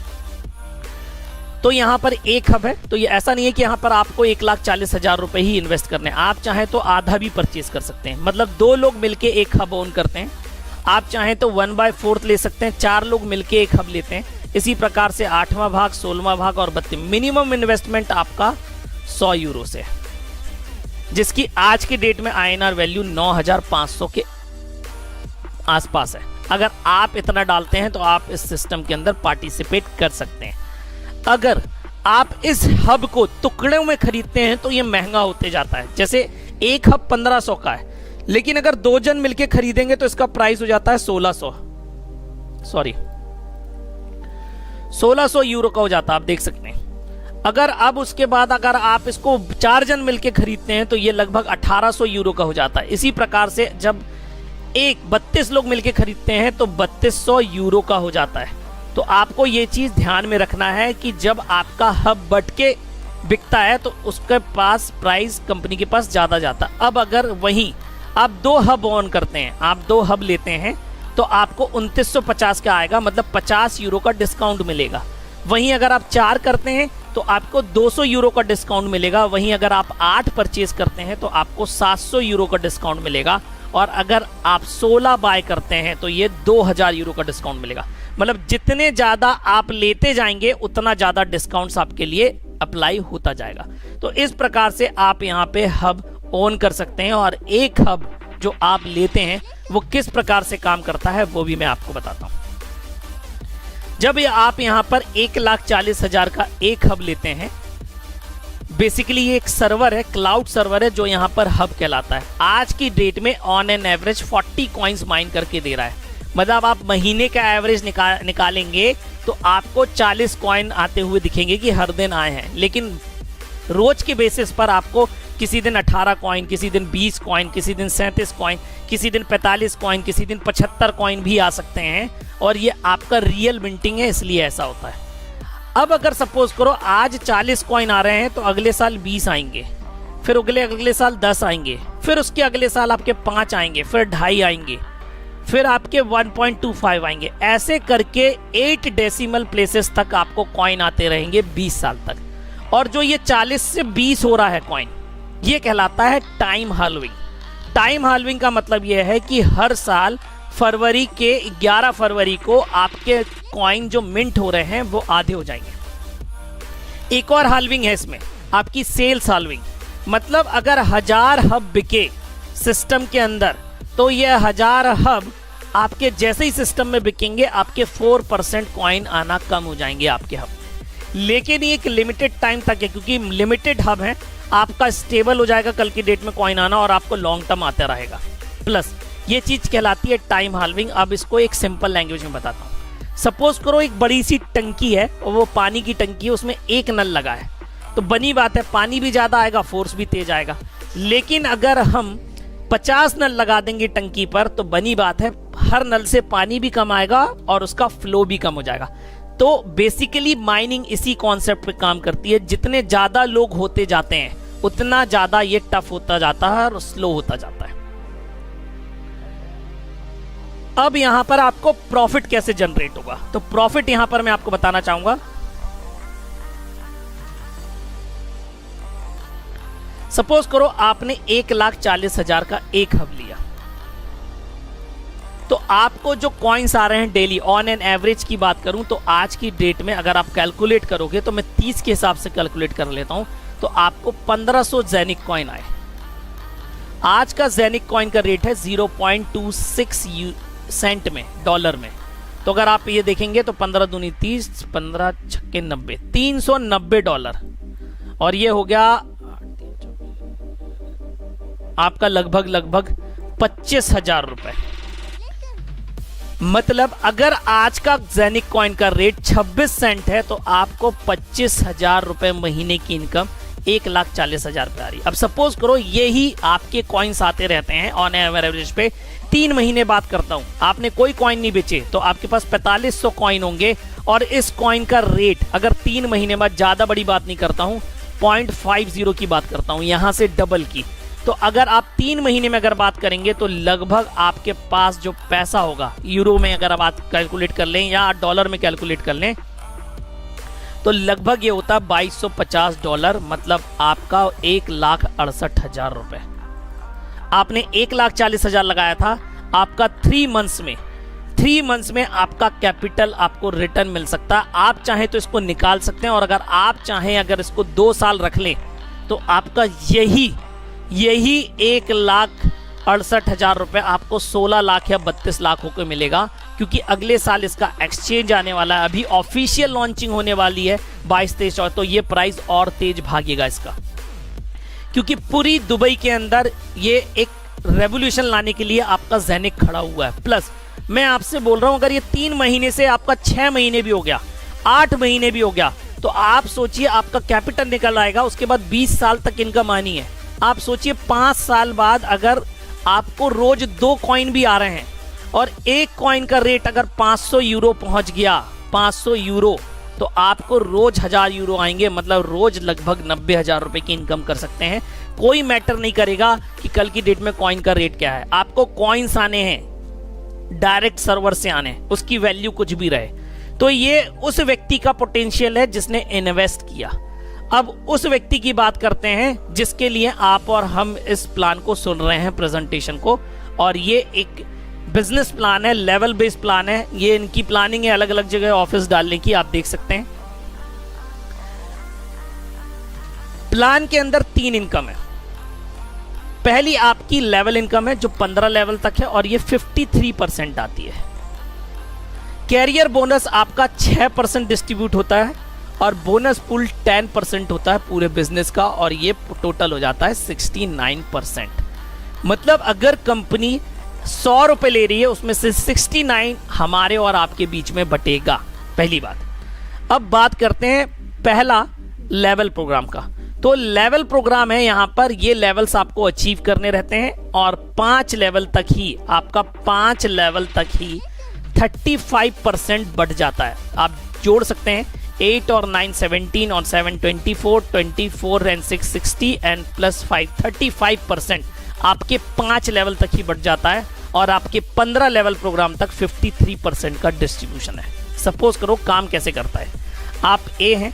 तो यहाँ पर एक हब है, तो ये ऐसा नहीं है कि यहाँ पर आपको 1,40,000 रुपए ही इन्वेस्ट करने हैं। आप चाहें तो आधा भी परचेज कर सकते हैं, मतलब 2 लोग मिलके एक हब ओन करते हैं। आप चाहें तो 1/4 ले सकते हैं, 4 लोग मिलके एक हब लेते हैं। इसी प्रकार से 8वां भाग, 16वां भाग और 32। मिनिमम इन्वेस्टमेंट आपका 100 यूरो से है, जिसकी आज की डेट में INR वैल्यू 9,500 के आसपास है। अगर आप इतना डालते हैं तो आप इस सिस्टम के अंदर पार्टिसिपेट कर सकते हैं। अगर आप इस हब को टुकड़ों में खरीदते हैं तो ये महंगा होते जाता है। जैसे एक हब 1500 का है, लेकिन अगर 2 जन मिलके खरीदेंगे तो इसका प्राइस हो जाता है 1600 यूरो का हो जाता है, आप देख सकते हैं। अगर अब उसके बाद अगर आप इसको 4 जन मिलके खरीदते हैं तो ये लगभग 1800 यूरो का हो जाता है। इसी प्रकार से जब 32 लोग मिलके खरीदते हैं तो 3200 यूरो का हो जाता है। तो आपको ये चीज ध्यान में रखना है कि जब आपका हब बट के बिकता है तो उसके पास प्राइस कंपनी के पास ज्यादा जाता है। अब अगर वहीं आप 2 हब ऑन करते हैं, आप 2 हब लेते हैं तो आपको 2950 का आएगा, मतलब 50 यूरो का डिस्काउंट मिलेगा। वहीं अगर आप 4 करते हैं तो आपको 200 यूरो का डिस्काउंट मिलेगा। वहीं अगर आप 8 परचेज करते हैं तो आपको 700 यूरो का डिस्काउंट मिलेगा। और अगर आप 16 बाय करते हैं तो ये 2000 यूरो का डिस्काउंट मिलेगा। मतलब जितने ज्यादा आप लेते जाएंगे उतना ज्यादा डिस्काउंट्स आपके लिए अप्लाई होता जाएगा। तो इस प्रकार से आप यहाँ पे हब ओन कर सकते हैं। और एक हब जो आप लेते हैं वो किस प्रकार से काम करता है वो भी मैं आपको बताता हूं। जब आप यहाँ पर 1,40,000 का एक हब लेते हैं, बेसिकली ये एक सर्वर है, क्लाउड सर्वर है, जो यहाँ पर हब कहलाता है। आज की डेट में on an average 40 coins mine करके दे रहा है। मतलब आप महीने का एवरेज निकालेंगे तो आपको 40 कॉइन आते हुए दिखेंगे कि हर दिन आए हैं, लेकिन रोज के बेसिस पर आपको किसी दिन 18 कॉइन, किसी दिन 20 कॉइन, किसी दिन 37 कॉइन, किसी दिन 45 कॉइन, किसी दिन 75 कॉइन भी आ सकते हैं। और ये आपका रियल मिंटिंग है, इसलिए ऐसा होता है। अब अगर सपोज करो आज 40 कॉइन आ रहे हैं तो अगले साल 20 आएंगे, फिर अगले साल 10 आएंगे, फिर उसके अगले साल आपके 5 आएंगे, फिर 2.5 आएंगे, फिर आपके 1.25 आएंगे। ऐसे करके 8 डेसिमल प्लेसेस तक आपको कॉइन आते रहेंगे 20 साल तक। और जो ये 40 से 20 हो रहा है कॉइन, ये कहलाता है टाइम हाल्विंग। टाइम हाल्विंग का मतलब यह है कि हर साल फरवरी के 11 फरवरी को आपके कॉइन जो मिंट हो रहे हैं वो आधे हो जाएंगे। एक और हाल्विंग है इसमें, आपकी सेल्स हाल्विंग। मतलब अगर 1000 हब बिके सिस्टम के अंदर, तो ये 1000 हब आपके जैसे ही सिस्टम में बिकेंगे आपके 4% कॉइन आना कम हो जाएंगे आपके हब। लेकिन ये एक लिमिटेड टाइम तक है, क्योंकि लिमिटेड हब है, आपका स्टेबल हो जाएगा कल की डेट में कॉइन आना और आपको लॉन्ग टर्म आता रहेगा। प्लस ये चीज कहलाती है टाइम हाल्विंग। अब इसको एक सिंपल लैंग्वेज में बताता हूँ। सपोज करो एक बड़ी सी टंकी है और वो पानी की टंकी है, उसमें एक नल लगा है, तो बनी बात है पानी भी ज्यादा आएगा, फोर्स भी तेज आएगा। लेकिन अगर हम 50 नल लगा देंगे टंकी पर, तो बनी बात है हर नल से पानी भी कम आएगा और उसका फ्लो भी कम हो जाएगा। तो बेसिकली माइनिंग इसी कॉन्सेप्ट पे काम करती है। जितने ज्यादा लोग होते जाते हैं उतना ज्यादा ये टफ होता जाता है और स्लो होता जाता है। अब यहां पर आपको प्रॉफिट कैसे जनरेट होगा, तो प्रॉफिट यहां पर मैं आपको बताना चाहूंगा। सपोज करो आपने 1,40,000 का एक हब लिया, तो आपको जो कॉइन्स आ रहे हैं डेली ऑन एन एवरेज की बात करूं तो आज की डेट में अगर आप कैलकुलेट करोगे, तो मैं 30 के हिसाब से कैलकुलेट कर लेता हूं, तो आपको 1500 जेनिक कॉइन आए। आज का जेनिक कॉइन का रेट है 0.26 सेंट में, डॉलर में। तो अगर आप ये देखेंगे तो 15 दूनी 30, 15 छक्के 90, $390। और ये हो गया आपका लगभग 25,000 रुपए। मतलब अगर आज का जेनिक कॉइन का रेट 26 सेंट है, तो आपको 25,000 रुपए महीने की इनकम 1,40,000 रुपए आ रही। अब सपोज करो यही आपके कॉइन्स आते रहते हैं ऑन एवरेज पे, 3 महीने बात करता हूं, आपने कोई कॉइन नहीं बेचे, तो आपके पास 4500 कॉइन होंगे। और इस कॉइन का रेट अगर 3 महीने बाद, ज्यादा बड़ी बात नहीं करता हूं, 0.50 की बात करता हूं, यहां से डबल की, तो अगर आप 3 महीने में अगर बात करेंगे तो लगभग आपके पास जो पैसा होगा, यूरो में अगर आप कैलकुलेट कर लें या डॉलर में कैलकुलेट कर लें, तो लगभग ये होता है $2250। मतलब आपका 1,68,000 रुपए। आपने 1,40,000 लगाया था, आपका 3 मंथ्स में आपका कैपिटल आपको रिटर्न मिल सकता है। आप चाहें तो इसको निकाल सकते हैं, और अगर आप चाहें अगर इसको 2 साल रख लें, तो आपका यही 1,68,000 रुपए आपको 16 लाख या 32 लाख होकर मिलेगा, क्योंकि अगले साल इसका एक्सचेंज आने वाला है। अभी ऑफिशियल लॉन्चिंग होने वाली है 22-23, तो ये प्राइस और तेज भागेगा इसका, क्योंकि पूरी दुबई के अंदर ये एक रेवोल्यूशन लाने के लिए आपका जेनिक खड़ा हुआ है। प्लस मैं आपसे बोल रहा हूं, अगर ये 3 महीने से आपका 6 महीने भी हो गया, 8 महीने भी हो गया, तो आप सोचिए आपका कैपिटल निकल आएगा, उसके बाद 20 साल तक इनकम आनी है। आप सोचिए 5 साल बाद अगर आपको रोज 2 कॉइन भी आ रहे हैं और एक कॉइन का रेट अगर 500 यूरो पहुंच गया, 500 यूरो, तो आपको रोज 1000 यूरो आएंगे। मतलब रोज लगभग 90,000 रुपए की इनकम कर सकते हैं। कोई मैटर नहीं करेगा कि कल की डेट में कॉइन का रेट क्या है, आपको कॉइन्स आने हैं, डायरेक्ट सर्वर से आने, उसकी वैल्यू कुछ भी रहे। तो ये उस व्यक्ति का पोटेंशियल है जिसने इन्वेस्ट किया। अब उस व्यक्ति की बात करते हैं जिसके लिए आप और हम इस प्लान को सुन रहे हैं, प्रेजेंटेशन को। और ये एक बिजनेस प्लान है, लेवल बेस्ड प्लान है। ये इनकी प्लानिंग है अलग अलग जगह ऑफिस डालने की, आप देख सकते हैं। प्लान के अंदर 3 इनकम है। पहली आपकी लेवल इनकम है जो 15 लेवल तक है, और ये 53% आती है। कैरियर बोनस आपका 6% डिस्ट्रीब्यूट होता है, और बोनस पूल 10% होता है पूरे बिजनेस का, और ये टोटल हो जाता है 69%। मतलब अगर कंपनी 100 रुपए ले रही है, उसमें से 69 हमारे और आपके बीच में बटेगा, पहली बात। अब बात करते हैं पहला लेवल प्रोग्राम का। तो लेवल प्रोग्राम है, यहां पर ये लेवल्स आपको अचीव करने रहते हैं, और 5 लेवल तक ही आपका 5 लेवल तक ही 35% बढ़ जाता है। आप जोड़ सकते हैं 8 और 9 17 और 7 24, 24 and 6 60 एंड प्लस 5 35% आपके 5 लेवल तक ही बढ़ जाता है, और आपके 15 लेवल प्रोग्राम तक 53% का डिस्ट्रीब्यूशन है। सपोज करो काम कैसे करता है, आप ए हैं,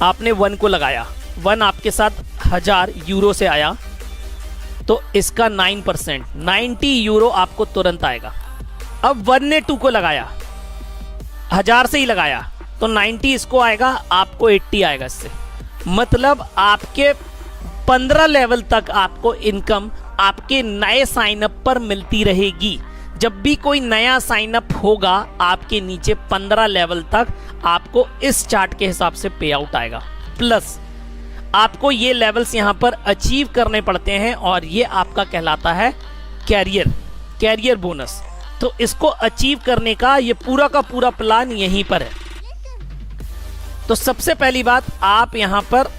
आपने 1 को लगाया, 1 आपके साथ 1000 यूरो से आया, तो इसका 9% 90 यूरो आपको तुरंत आएगा। अब 1 ने 2 को लगाया, 1000 से ही लगाया, तो 90 इसको आएगा, आपको 80 आएगा इससे। मतलब आपके 15 लेवल तक आपको इनकम आपके नए साइनअप पर मिलती रहेगी। जब भी कोई नया साइनअप होगा आपके नीचे 15 लेवल तक आपको इस चार्ट के हिसाब से पे आउट आएगा। प्लस आपको ये लेवल्स यहां पर अचीव करने पड़ते हैं और ये आपका कहलाता है कैरियर बोनस। तो इसको अचीव करने का ये पूरा का पूरा प्लान यहीं पर है। तो सबसे पहली बात, आप यहां पर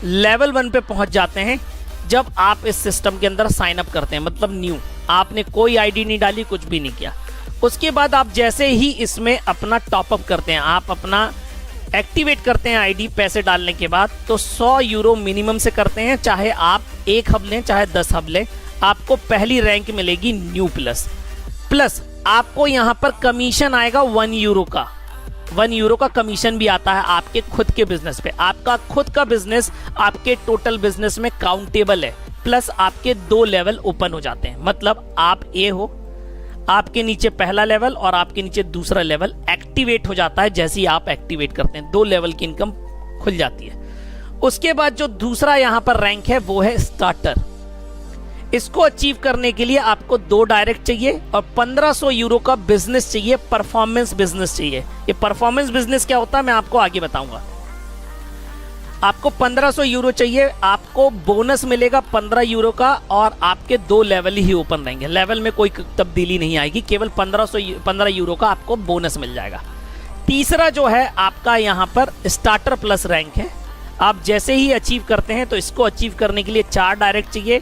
लेवल 1 पे पहुंच जाते हैं जब आप इस सिस्टम के अंदर साइन अप करते हैं, मतलब न्यू, आपने कोई आईडी नहीं डाली, कुछ भी नहीं किया। उसके बाद आप जैसे ही इसमें अपना टॉपअप करते हैं, आप अपना एक्टिवेट करते हैं आईडी पैसे डालने के बाद, तो 100 यूरो मिनिमम से करते हैं, चाहे आप 1 हब लें चाहे 10 हब लें, आपको पहली रैंक मिलेगी न्यू प्लस आपको यहां पर कमीशन आएगा 1 यूरो का। 1 यूरो का कमीशन भी आता है आपके खुद के बिजनेस पे। आपका खुद का बिजनेस आपके टोटल बिजनेस में काउंटेबल है। प्लस आपके 2 लेवल ओपन हो जाते हैं, मतलब आप ए हो, आपके नीचे पहला लेवल और आपके नीचे दूसरा लेवल एक्टिवेट हो जाता है। जैसे ही आप एक्टिवेट करते हैं 2 लेवल की इनकम खुल जाती है। उसके बाद जो दूसरा यहां पर रैंक है वो है स्टार्टर। इसको अचीव करने के लिए आपको 2 डायरेक्ट चाहिए और 1500 यूरो का बिजनेस चाहिए, परफॉर्मेंस बिजनेस चाहिए। ये परफॉर्मेंस बिजनेस क्या होता है मैं आपको आगे बताऊंगा। आपको 1500 यूरो चाहिए, आपको बोनस मिलेगा 15 यूरो का और आपके 2 लेवल ही ओपन रहेंगे। लेवल में कोई तब्दीली नहीं आएगी, केवल 15 यूरो का आपको बोनस मिल जाएगा। तीसरा जो है आपका यहाँ पर स्टार्टर प्लस रैंक है। आप जैसे ही अचीव करते हैं तो इसको अचीव करने के लिए 4 डायरेक्ट चाहिए,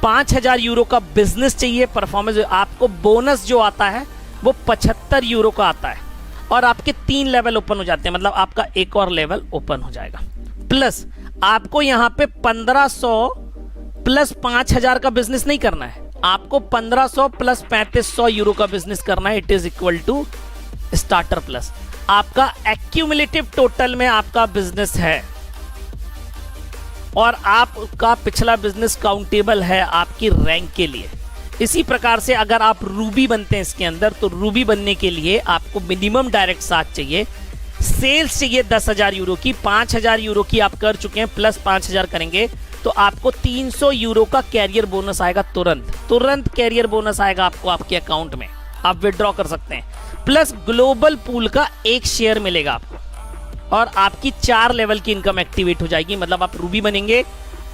5000 यूरो का बिजनेस चाहिए, परफॉर्मेंस। आपको बोनस जो आता है वो 75 यूरो का आता है और आपके 3 लेवल ओपन हो जाते हैं, मतलब आपका एक और लेवल ओपन हो जाएगा। प्लस आपको यहां पे 1500 प्लस 5000 का बिजनेस नहीं करना है, आपको 1500 प्लस 3500 यूरो का बिजनेस करना है। It is equal to starter plus. आपका एक्यूमुलेटिव टोटल में आपका बिजनेस है और आपका पिछला बिजनेस काउंटेबल है आपकी रैंक के लिए। इसी प्रकार से अगर आप रूबी बनते हैं इसके अंदर, तो रूबी बनने के लिए आपको मिनिमम डायरेक्ट 7 चाहिए, सेल्स चाहिए 10,000 यूरो की, 5,000 यूरो की आप कर चुके हैं, प्लस 5,000 करेंगे तो आपको 300 यूरो का कैरियर बोनस आएगा। तुरंत कैरियर बोनस आएगा आपको आपके अकाउंट में, आप विड्रॉ कर सकते हैं। प्लस ग्लोबल पूल का 1 शेयर मिलेगा आपको और आपकी 4 लेवल की इनकम एक्टिवेट हो जाएगी। मतलब आप रूबी बनेंगे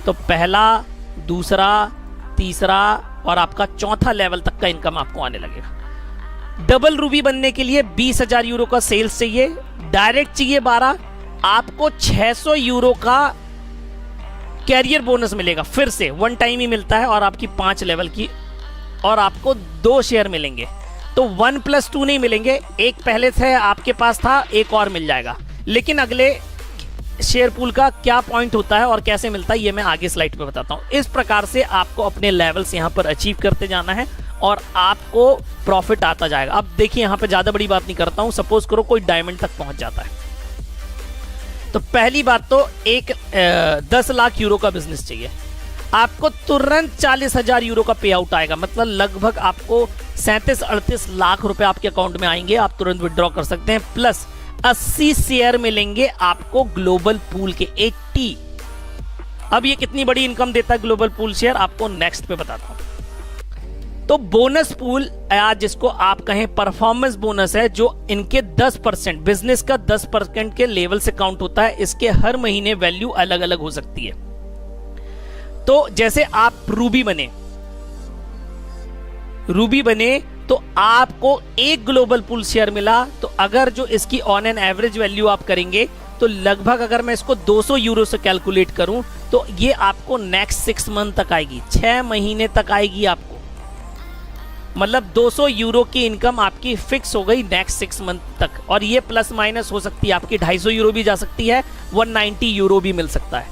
तो पहला, दूसरा, तीसरा और आपका 4था लेवल तक का इनकम आपको आने लगेगा। डबल रूबी बनने के लिए 20,000 यूरो का सेल्स चाहिए, डायरेक्ट चाहिए 12, आपको 600 यूरो का कैरियर बोनस मिलेगा। फिर से 1 टाइम ही मिलता है और आपकी 5 लेवल की, और आपको 2 शेयर मिलेंगे। तो 1 + 2 नहीं मिलेंगे, एक पहले से आपके पास था, एक और मिल जाएगा। लेकिन अगले शेयर पूल का क्या पॉइंट होता है और कैसे मिलता है ये मैं आगे स्लाइड पे बताता हूं। इस प्रकार से आपको अपने लेवल्स यहां पर अचीव करते जाना है और आपको प्रॉफिट आता जाएगा। अब देखिए यहां पे ज्यादा बड़ी बात नहीं करता हूं, सपोज करो कोई डायमंड तक पहुंच जाता है, तो पहली बात तो 10 लाख यूरो का बिजनेस चाहिए, आपको तुरंत 40,000 यूरो का पे आउट आएगा। मतलब लगभग आपको 37-38 लाख रुपए आपके अकाउंट में आएंगे, आप तुरंत विड्रॉ कर सकते हैं। प्लस 80 शेयर मिलेंगे आपको ग्लोबल पूल के, 80। अब ये कितनी बड़ी इनकम देता है ग्लोबल पूल शेयर, आपको नेक्स्ट पे बताता हूं। तो बोनस पूल या जिसको आप कहें परफॉर्मेंस बोनस है, जो इनके 10% बिजनेस का 10% के लेवल से काउंट होता है। इसके हर महीने वैल्यू अलग अलग हो सकती है। तो जैसे आप रूबी बने तो आपको 1 ग्लोबल पूल शेयर मिला, तो अगर जो इसकी ऑन एन एवरेज वैल्यू आप करेंगे तो लगभग, अगर मैं इसको 200 यूरो से कैलकुलेट करूं तो ये आपको नेक्स्ट 6 मंथ तक आएगी, 6 महीने तक आएगी आपको। मतलब 200 यूरो की इनकम आपकी फिक्स हो गई नेक्स्ट 6 मंथ तक, और ये प्लस माइनस हो सकती है, आपकी 250 यूरो भी जा सकती है, 190 यूरो भी मिल सकता है।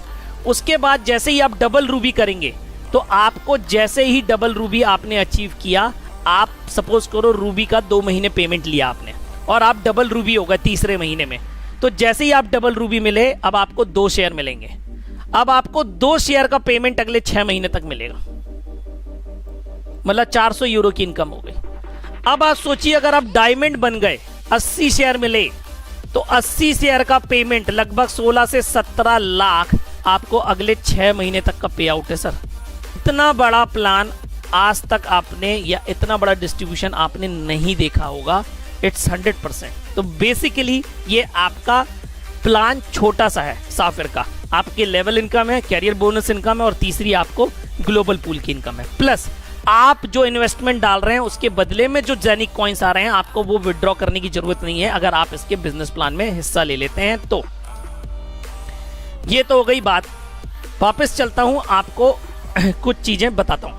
उसके बाद जैसे ही आप डबल रूबी करेंगे तो आपको, जैसे ही डबल रूबी आपने अचीव किया, आप सपोज करो रूबी का 2 महीने पेमेंट लिया आपने और आप डबल रूबी हो गए तीसरे महीने में, तो जैसे ही आप डबल रूबी मिले अब आपको 2 शेयर मिलेंगे। अब आपको 2 शेयर का पेमेंट अगले 6 महीने तक मिलेगा, मतलब 400 यूरो की इनकम हो गई। अब आप सोचिए अगर आप डायमंड बन गए, 80 शेयर मिले, तो 80 शेयर का पेमेंट लगभग 16 से 17 लाख आपको अगले 6 महीने तक का पे आउट है सर। इतना बड़ा प्लान आज तक आपने या इतना बड़ा डिस्ट्रीब्यूशन आपने नहीं देखा होगा। इट्स 100%। तो बेसिकली ये आपका प्लान छोटा सा है साफिर का। आपके लेवल इनकम है, कैरियर बोनस इनकम है और तीसरी आपको ग्लोबल पूल की इनकम है। प्लस आप जो इन्वेस्टमेंट डाल रहे हैं उसके बदले में जो जेनिक कॉइन्स आ रहे हैं आपको वो विड्रॉ करने की जरूरत नहीं है अगर आप इसके बिजनेस प्लान में हिस्सा ले लेते हैं तो। ये तो हो गई बात। वापस चलता हूं, आपको कुछ चीजें बताता हूं।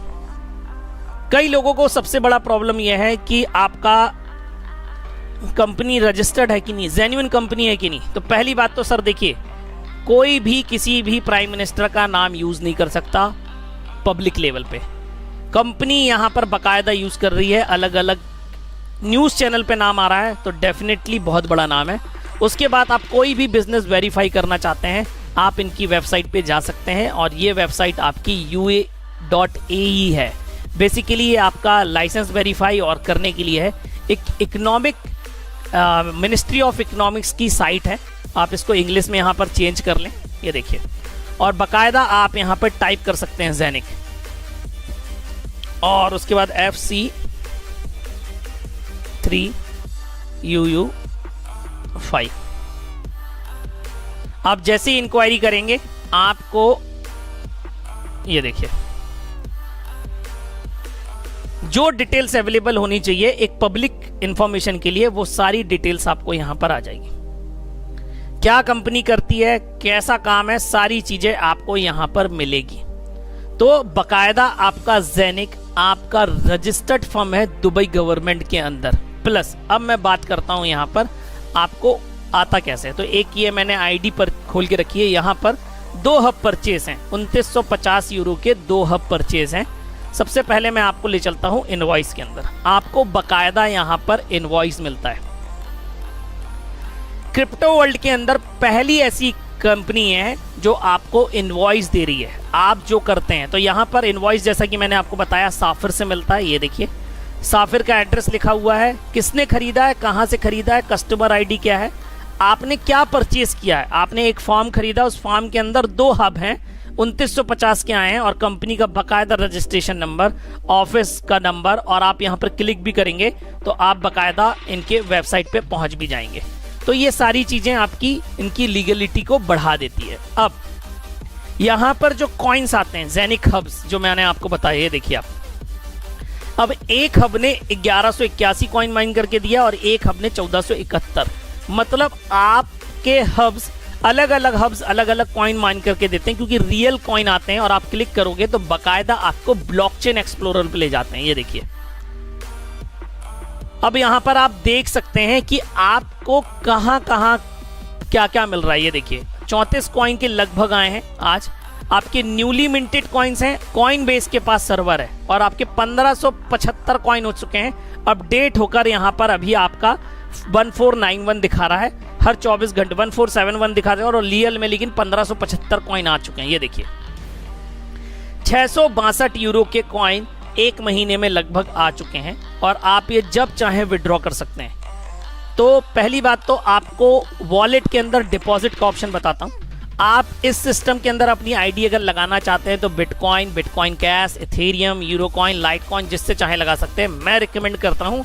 कई लोगों को सबसे बड़ा प्रॉब्लम यह है कि आपका कंपनी रजिस्टर्ड है कि नहीं, जेन्युइन कंपनी है कि नहीं। तो पहली बात तो सर देखिए, कोई भी किसी भी प्राइम मिनिस्टर का नाम यूज नहीं कर सकता पब्लिक लेवल पे। कंपनी यहां पर बकायदा यूज कर रही है, अलग अलग न्यूज चैनल पे नाम आ रहा है तो डेफिनेटली बहुत बड़ा नाम है। उसके बाद आप कोई भी बिजनेस वेरीफाई करना चाहते हैं आप इनकी वेबसाइट पे जा सकते हैं और ये वेबसाइट आपकी ua.ae है। बेसिकली ये आपका लाइसेंस वेरीफाई और करने के लिए है। एक इकोनॉमिक मिनिस्ट्री ऑफ इकोनॉमिक्स की साइट है, आप इसको इंग्लिश में यहाँ पर चेंज कर लें, ये देखिए। और बाकायदा आप यहाँ पर टाइप कर सकते हैं जेनिक और उसके बाद FC3UU5। आप जैसे ही इंक्वायरी करेंगे आपको ये देखिए जो डिटेल्स अवेलेबल होनी चाहिए एक पब्लिक इंफॉर्मेशन के लिए, वो सारी डिटेल्स आपको यहां पर आ जाएगी। क्या कंपनी करती है, कैसा काम है, सारी चीजें आपको यहां पर मिलेगी। तो बकायदा आपका जेनिक आपका रजिस्टर्ड फर्म है दुबई गवर्नमेंट के अंदर। प्लस अब मैं बात करता हूं यहां पर आपको आता कैसे। तो एक ये मैंने आईडी पर खोल के रखी है, यहां पर 2 हब परचेज हैं, 2950 यूरो के 2 हब परचेज हैं। सबसे पहले मैं आपको ले चलता हूं इनवॉइस के अंदर। आपको बकायदा यहां पर इनवॉइस मिलता है। क्रिप्टो वर्ल्ड के अंदर पहली ऐसी कंपनी है जो आपको इनवॉइस दे रही है आप जो करते हैं। तो यहां पर इनवॉइस जैसा कि मैंने आपको बताया साफिर से मिलता है। ये देखिए साफिर का एड्रेस लिखा हुआ है, किसने खरीदा है, कहां से खरीदा है, कस्टमर आईडी क्या है, आपने क्या परचेज किया है। आपने एक फॉर्म खरीदा, उस फॉर्म के अंदर 2 हब हैं, 2950 के आए हैं और कंपनी का बकायदा रजिस्ट्रेशन नंबर, ऑफिस का नंबर, और आप यहां पर क्लिक भी करेंगे तो आप बकायदा इनके वेबसाइट पे पहुंच भी जाएंगे। तो ये सारी चीजें आपकी इनकी लीगलिटी को बढ़ा देती है। अब यहां पर जो कॉइन्स आते हैं जेनिक हब्स जो मैंने आपको बताया, ये देखिए आप। अब एक हब ने 1181 कॉइन माइन करके दिया और एक हब ने 1471। मतलब आपके हब्स अलग अलग कॉइन माइन करके देते हैं क्योंकि रियल कॉइन आते हैं और आप क्लिक करोगे तो बकायदा आपको ब्लॉकचेन एक्सप्लोरर पे ले जाते हैं। ये देखिए अब यहां पर आप देख सकते हैं कि आपको कहां क्या क्या मिल रहा है। ये देखिए 34 कॉइन के लगभग आए हैं आज। आपके न्यूली मिंटेड कॉइन्स हैं, कॉइन बेस के पास सर्वर है और आपके 1575 कॉइन हो चुके हैं। अपडेट होकर यहां पर अभी आपका 1491 दिखा रहा है, हर 24 घंटे 1471 दिखा रहा है और रियल में लेकिन 1575 कॉइन आ चुके हैं। ये देखिए 662 यूरो के कॉइन एक महीने में लगभग आ चुके हैं और आप ये जब चाहें विड्रॉ कर सकते हैं। तो पहली बात तो आपको वॉलेट के अंदर डिपॉजिट का ऑप्शन बताता हूं। आप इस सिस्टम के अंदर अपनी आईडी अगर लगाना चाहते हैं तो बिटकॉइन कैश, इथेरियम, यूरोकॉइन, लाइटकॉइन, जिससे चाहे लगा सकते हैं। मैं रिकमेंड करता हूं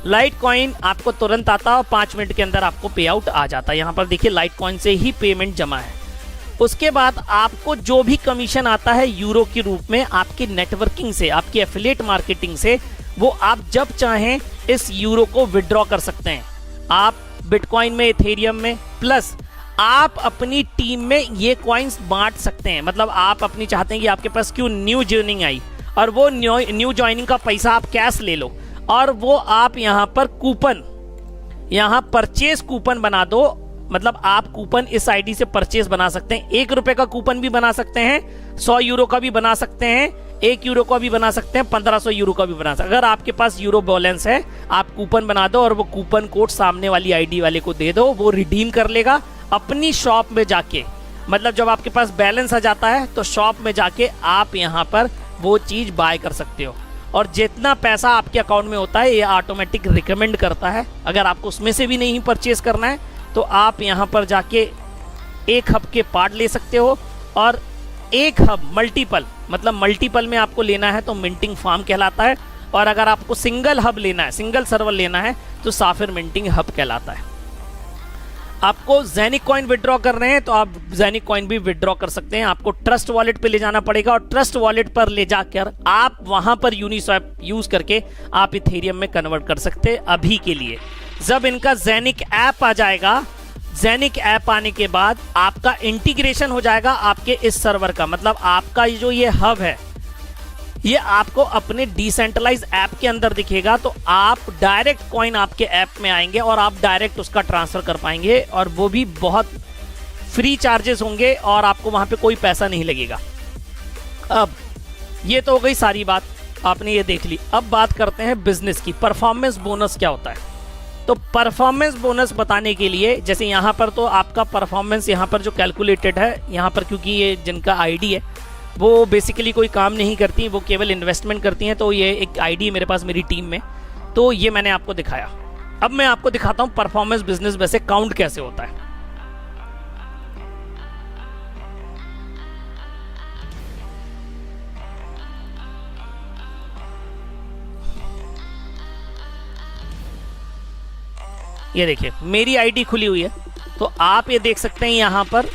लाइटकॉइन आपको तुरंत आता है और 5 मिनट के अंदर आपको पे आउट आ जाता है। यहां पर देखिए लाइटकॉइन से ही पेमेंट जमा है। उसके बाद आपको जो भी कमीशन आता है यूरो के रूप में आपकी नेटवर्किंग से, आपकी एफिलिएट मार्केटिंग से, वो आप जब चाहें इस यूरो को विड्रॉ कर सकते हैं। आप बिटकॉइन में, इथेरियम में, प्लस आप अपनी टीम में ये कॉइन्स बांट सकते हैं। मतलब आप अपनी चाहते हैं कि आपके पास क्यों न्यू ज्वाइनिंग आई और वो न्यू ज्वाइनिंग का पैसा आप कैश ले लो और वो आप यहां पर कूपन, यहां परचेज कूपन बना दो। मतलब आप कूपन इस आईडी से परचेज बना सकते हैं। 1 रुपए का कूपन भी बना सकते हैं, 100 यूरो का भी बना सकते हैं, 1 यूरो का भी बना सकते हैं, 1500 यूरो का भी बना सकते हैं। अगर आपके पास यूरो बैलेंस है आप कूपन बना दो और वो कूपन कोड सामने वाली आईडी वाले को दे दो, वो रिडीम कर लेगा अपनी शॉप में जाके। मतलब जब आपके पास बैलेंस आ जाता है तो शॉप में जाके आप यहां पर वो चीज बाय कर सकते हो और जितना पैसा आपके अकाउंट में होता है ये ऑटोमेटिक रिकमेंड करता है। अगर आपको उसमें से भी नहीं परचेज करना है तो आप यहां पर जाके एक हब के पार्ट ले सकते हो, और एक हब मल्टीपल, मतलब मल्टीपल में आपको लेना है तो मिंटिंग फार्म कहलाता है, और अगर आपको सिंगल हब लेना है, सिंगल सर्वर लेना है, तो साफिर मिंटिंग हब कहलाता है। आपको जेनिक कॉइन विड्रॉ कर रहे हैं तो आप जेनिक कॉइन भी विड्रॉ कर सकते हैं। आपको ट्रस्ट वॉलेट पे ले जाना पड़ेगा, और ट्रस्ट वॉलेट पर ले जाकर आप वहां पर यूनिस्वैप यूज करके आप इथेरियम में कन्वर्ट कर सकते हैं अभी के लिए। जब इनका जेनिक ऐप आ जाएगा, जेनिक ऐप आने के बाद आपका इंटीग्रेशन हो जाएगा आपके इस सर्वर का, मतलब आपका जो ये हब है ये आपको अपने डिसेंट्रलाइज ऐप के अंदर दिखेगा, तो आप डायरेक्ट कॉइन आपके ऐप में आएंगे और आप डायरेक्ट उसका ट्रांसफर कर पाएंगे, और वो भी बहुत फ्री चार्जेस होंगे और आपको वहां पे कोई पैसा नहीं लगेगा। अब ये तो हो गई सारी बात, आपने ये देख ली। अब बात करते हैं बिजनेस की, परफॉर्मेंस बोनस क्या होता है। तो परफॉर्मेंस बोनस बताने के लिए, जैसे यहाँ पर तो आपका परफॉर्मेंस यहाँ पर जो कैलकुलेटेड है, यहाँ पर क्योंकि ये जिनका आईडी है वो बेसिकली कोई काम नहीं करती, वो केवल इन्वेस्टमेंट करती हैं, तो ये एक आईडी है मेरे पास मेरी टीम में, तो ये मैंने आपको दिखाया। अब मैं आपको दिखाता हूं परफॉर्मेंस बिजनेस वैसे काउंट कैसे होता है। ये देखिए मेरी आईडी खुली हुई है, तो आप ये देख सकते हैं यहां पर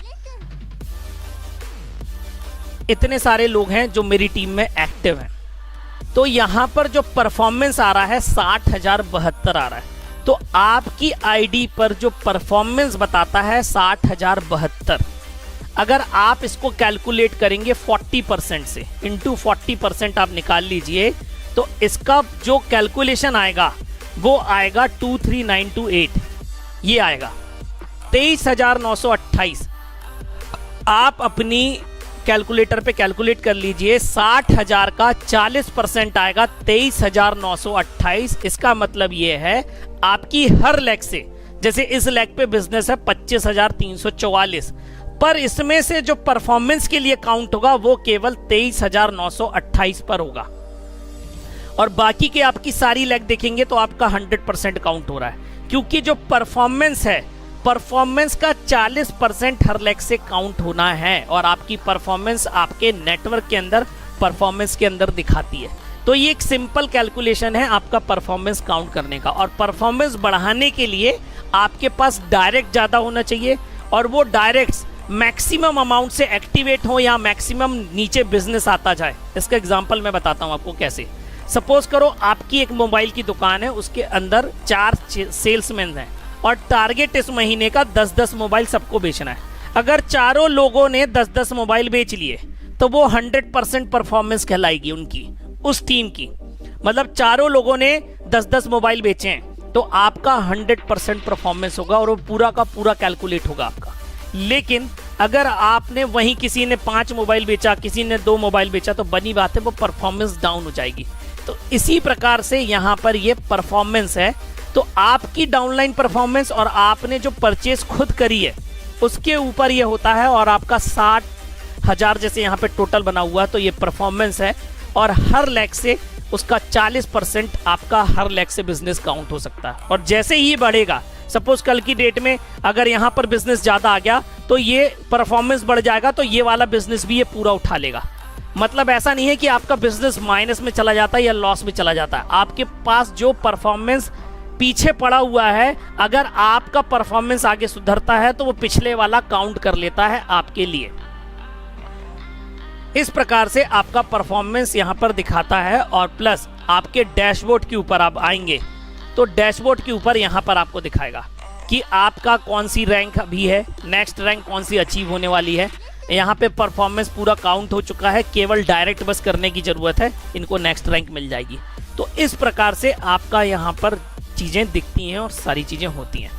इतने सारे लोग हैं जो मेरी टीम में एक्टिव हैं। तो यहां पर जो परफॉर्मेंस आ रहा है 60,072 आ रहा है, तो आपकी आईडी पर जो परफॉर्मेंस बताता है 60,072, अगर आप इसको कैलकुलेट करेंगे 40% से, इंटू 40% आप निकाल लीजिए, तो इसका जो कैलकुलेशन आएगा वो आएगा 23928, ये आएगा 23,928। आप अपनी कैलकुलेटर पे कैलकुलेट कर लीजिए, 60,000 का 40% आएगा 23,928। इसका मतलब ये है आपकी हर लेग से, जैसे इस लेग पे बिजनेस है 25,344, पर इसमें से जो परफॉर्मेंस के लिए काउंट होगा वो केवल 23,928 पर होगा, और बाकी के आपकी सारी लेग देखेंगे तो आपका 100% काउंट हो रहा है, क्योंकि जो परफॉर्मेंस है, परफॉर्मेंस का 40% हर लेग से काउंट होना है, और आपकी परफॉर्मेंस आपके नेटवर्क के अंदर परफॉर्मेंस के अंदर दिखाती है। तो ये एक सिंपल कैलकुलेशन है आपका परफॉर्मेंस काउंट करने का, और परफॉर्मेंस बढ़ाने के लिए आपके पास डायरेक्ट ज़्यादा होना चाहिए, और वो डायरेक्ट मैक्सिमम अमाउंट से एक्टिवेट हो या मैक्सिमम नीचे बिजनेस आता जाए। इसका एग्जाम्पल मैं बताता हूँ आपको कैसे। सपोज करो आपकी एक मोबाइल की दुकान है, उसके अंदर 4 सेल्समैन हैं, और टारगेट इस महीने का 10-10 मोबाइल सबको बेचना है। अगर चारों लोगों ने 10-10 मोबाइल बेच लिए तो वो 100% परफॉर्मेंस कहलाएगी उनकी, उस टीम की। मतलब चारों लोगों ने 10-10 मोबाइल बेचे हैं तो आपका 100% परफॉर्मेंस होगा, और वो पूरा का पूरा कैलकुलेट होगा आपका। लेकिन अगर आपने वहीं किसी ने 5 मोबाइल बेचा, किसी ने 2 मोबाइल बेचा, तो बनी बात है वो परफॉर्मेंस डाउन हो जाएगी। तो इसी प्रकार से यहाँ पर ये परफॉर्मेंस है, तो आपकी डाउनलाइन परफॉर्मेंस और आपने जो परचेज खुद करी है उसके ऊपर ये होता है, और आपका 60,000 जैसे यहाँ पे टोटल बना हुआ है, तो ये परफॉर्मेंस है, और हर लेग से उसका 40% आपका हर लेग से बिजनेस काउंट हो सकता है। और जैसे ही बढ़ेगा, सपोज कल की डेट में अगर यहाँ पर बिजनेस ज़्यादा आ गया तो ये परफॉर्मेंस बढ़ जाएगा, तो ये वाला बिजनेस भी ये पूरा उठा लेगा। मतलब ऐसा नहीं है कि आपका बिजनेस माइनस में चला जाता है या लॉस में चला जाता है। आपके पास जो परफॉर्मेंस पीछे पड़ा हुआ है, अगर आपका परफॉर्मेंस आगे सुधरता है तो वो पिछले वाला काउंट कर लेता है आपके लिए। इस प्रकार से आपका परफॉर्मेंस यहां पर दिखाता है, और प्लस आपके डैशबोर्ड के ऊपर आप आएंगे तो डैशबोर्ड के ऊपर यहां पर आपको दिखाएगा कि आपका कौन सी रैंक अभी है, नेक्स्ट रैंक कौन सी अचीव होने वाली है। यहाँ पे परफॉर्मेंस पूरा काउंट हो चुका है, केवल डायरेक्ट बस करने की जरूरत है, इनको नेक्स्ट रैंक मिल जाएगी। तो इस प्रकार से आपका यहाँ पर चीजें दिखती हैं और सारी चीजें होती हैं।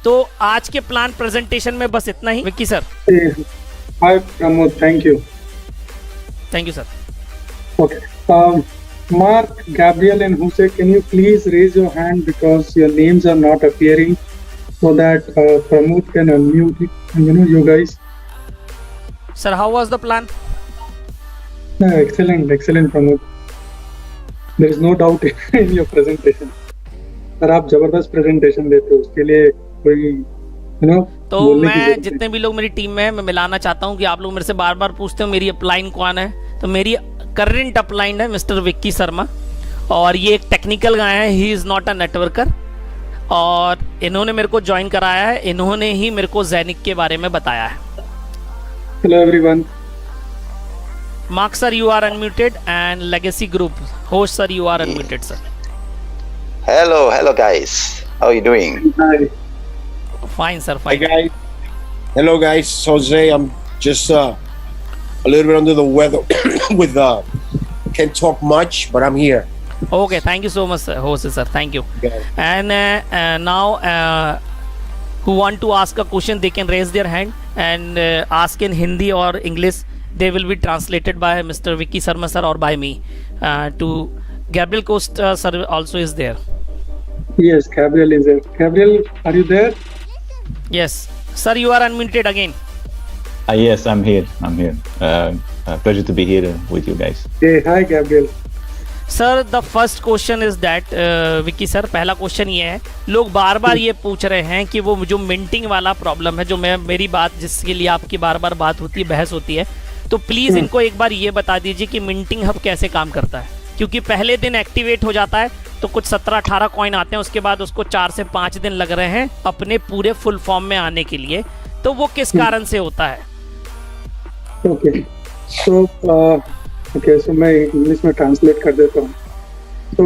तो आज के प्लान प्रेजेंटेशन में बस इतना ही। Vicky sir. Hi Pramod, thank you. Thank you sir. Okay. Mark, Gabriel and Jose, can you please raise your hand because your names are not appearing, so that Pramod can unmute it, and you guys. Sir, how was the plan? Excellent Pramod. There is no doubt in your presentation. Sir आप जबरदस्त presentation देते हो, उसके लिए कोई तो बोलने की मैं जरूरत जितने भी लोग मेरी टीम में है मैं मिलाना चाहता हूँ कि आप लोग मेरे से बार बार पूछते हो मेरी अपलाइन कौन है, तो मेरी करंट अपलाइन है मिस्टर विक्की शर्मा, और ये एक टेक्निकल गाय है, he is not a networker, और इन्होंने मेरे को ज्वाइन कराया है, इन्होंने ही मेरे को जैनिक के बारे में बताया है। Hello everyone. Mark sir, you are unmuted, and Legacy Group host sir, you are unmuted sir. Hello guys. How are you doing? Hi. Fine sir, Hi fine. guys. Hello guys. It's Jose. I'm just a little bit under the weather with can't talk much, but I'm here. Okay, thank you so much sir, host sir, thank you. Okay. And now who want to ask a question, they can raise their hand and ask in Hindi or English. They will be translated by Mr. Vicky Sharma sir or by me. To Gabriel Costa sir also is there. Yes, Gabriel is there. Gabriel, are you there? Yes sir, you are unmuted again. Yes, I'm here. Pleasure to be here with you guys. Hey, hi Gabriel. Sir the first question is that Vicky sir, पहला question ये है, लोग बार बार ये पूछ रहे हैं कि वो जो मिंटिंग वाला प्रॉब्लम है, जो मेरी बात जिसके लिए आपकी बार बार बात होती है, बहस होती है, तो प्लीज़ इनको एक बार ये बता दीजिए कि मिंटिंग हब कैसे काम करता है, क्योंकि पहले दिन एक्टिवेट हो जाता है तो कुछ 17-18 कॉइन आते हैं, उसके बाद उसको 4 से 5 दिन लग रहे हैं अपने पूरे फुल फॉर्म में आने के लिए, तो वो किस कारण से होता है? Okay, so मैं इंग्लिश में ट्रांसलेट कर देता हूँ. So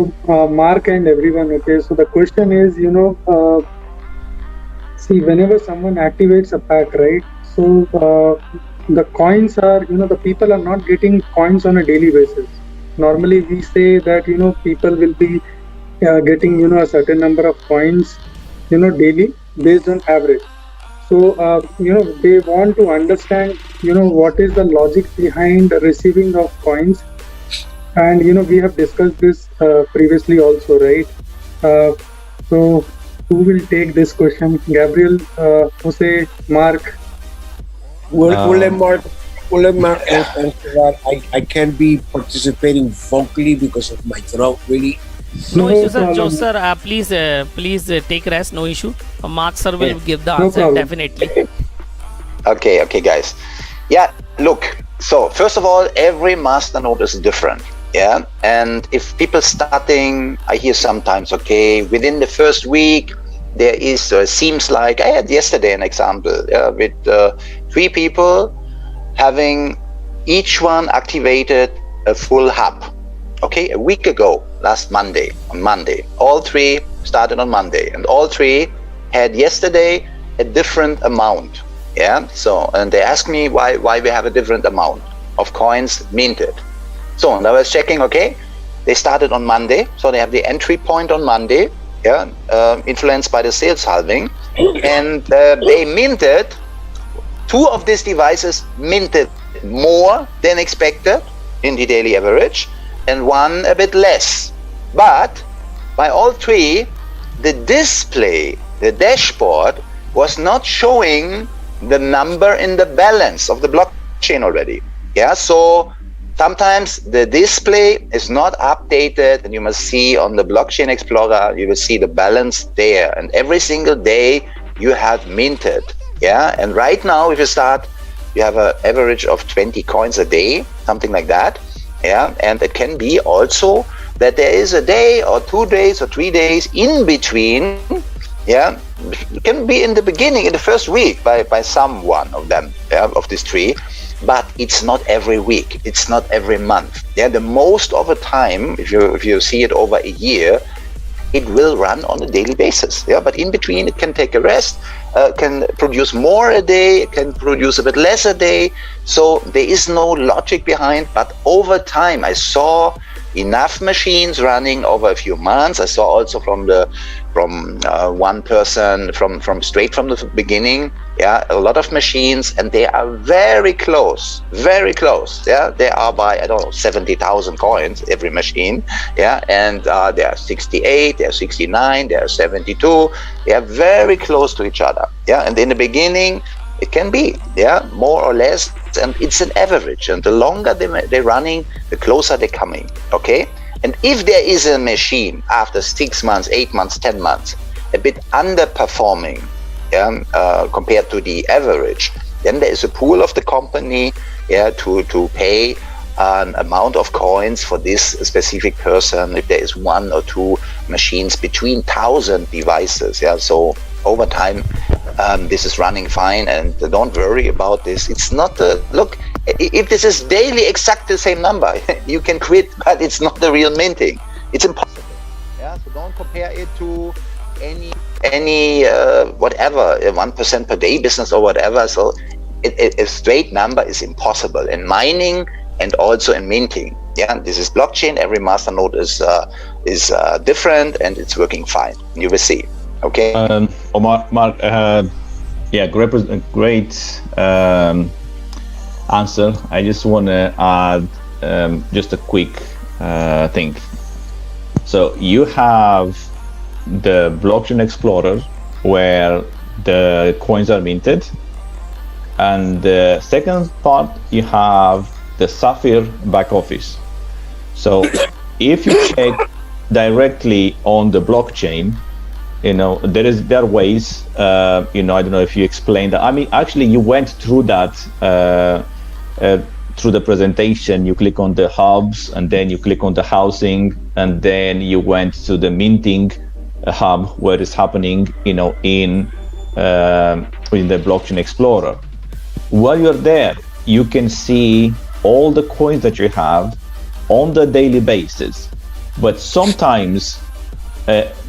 Mark and everyone, okay, so the question is, see, whenever someone activates a pack, right, so the coins are, the people are not getting coins on a daily basis. Normally we say that, people will be getting, a certain number of coins, daily based on average. So, they want to understand, what is the logic behind receiving of coins. And, we have discussed this previously also, right? So, who will take this question? Gabriel, Jose, Mark? We'll let Mark answer that. I can't be participating vocally because of my throat, really. No No issue sir, problem. Joe sir, please take rest, no issue. Mark sir will give the No answer problem. definitely. Okay guys. Yeah, look. So first of all, every master node is different. Yeah, and if people starting, I hear sometimes, okay, within the first week, there is seems like I had yesterday an example with 3 people having each one activated a full hub. Okay, a week ago, on Monday, all 3 started on Monday, and all 3 had yesterday a different amount. Yeah, so and they asked me why we have a different amount of coins minted. So and I was checking. Okay, they started on Monday, so they have the entry point on Monday. Yeah, influenced by the sales halving, and they minted 2 of these devices minted more than expected in the daily average, and 1 a bit less. But by all 3, the display, the dashboard, was not showing the number in the balance of the blockchain already. Yeah, so sometimes the display is not updated, and you must see on the Blockchain Explorer, you will see the balance there, and every single day you have minted. Yeah, and right now if you start, you have an average of 20 coins a day, something like that. Yeah, and it can be also that there is a day or 2 days or 3 days in between. Yeah, it can be in the beginning, in the first week by someone of them, of these 3, but it's not every week, it's not every month. Yeah, the most of the time, if you see it over a year, it will run on a daily basis. Yeah, but in between it can take a rest, can produce more a day, it can produce a bit less a day. So there is no logic behind, but over time I saw enough machines running over a few months. I saw also from one person from straight from the beginning, yeah, a lot of machines, and they are very close. Yeah, they are by, I don't know, 70,000 coins every machine. Yeah, and they are 68, they are 69, they are 72. They are very close to each other. Yeah, and in the beginning it can be, yeah, more or less, and it's an average, and the longer they're running, the closer they're coming. Okay, and if there is a machine after 6 months, 8 months, 10 months a bit underperforming, compared to the average. Then there is a pool of the company, to pay an amount of coins for this specific person. If there is one or two machines between 1,000 devices, so over time, this is running fine, and don't worry about this. It's not look. If this is daily exact the same number, you can quit, but it's not the real minting. It's impossible. So don't compare it to any whatever 1% per day business or whatever. So a straight number is impossible in mining and also in minting. This is blockchain. Every masternode is different, and it's working fine. You will see. Okay. Mark, great answer. I just want to add just a quick thing. So you have the Blockchain Explorer where the coins are minted, and the second part you have the Sapphire back office. So if you check directly on the blockchain, there are ways, I don't know if you explained that. I mean, actually you went through that through the presentation. You click on the hubs, and then you click on the housing, and then you went to the minting hub where it's happening, in the Blockchain Explorer. While you're there, you can see all the coins that you have on the daily basis, but sometimes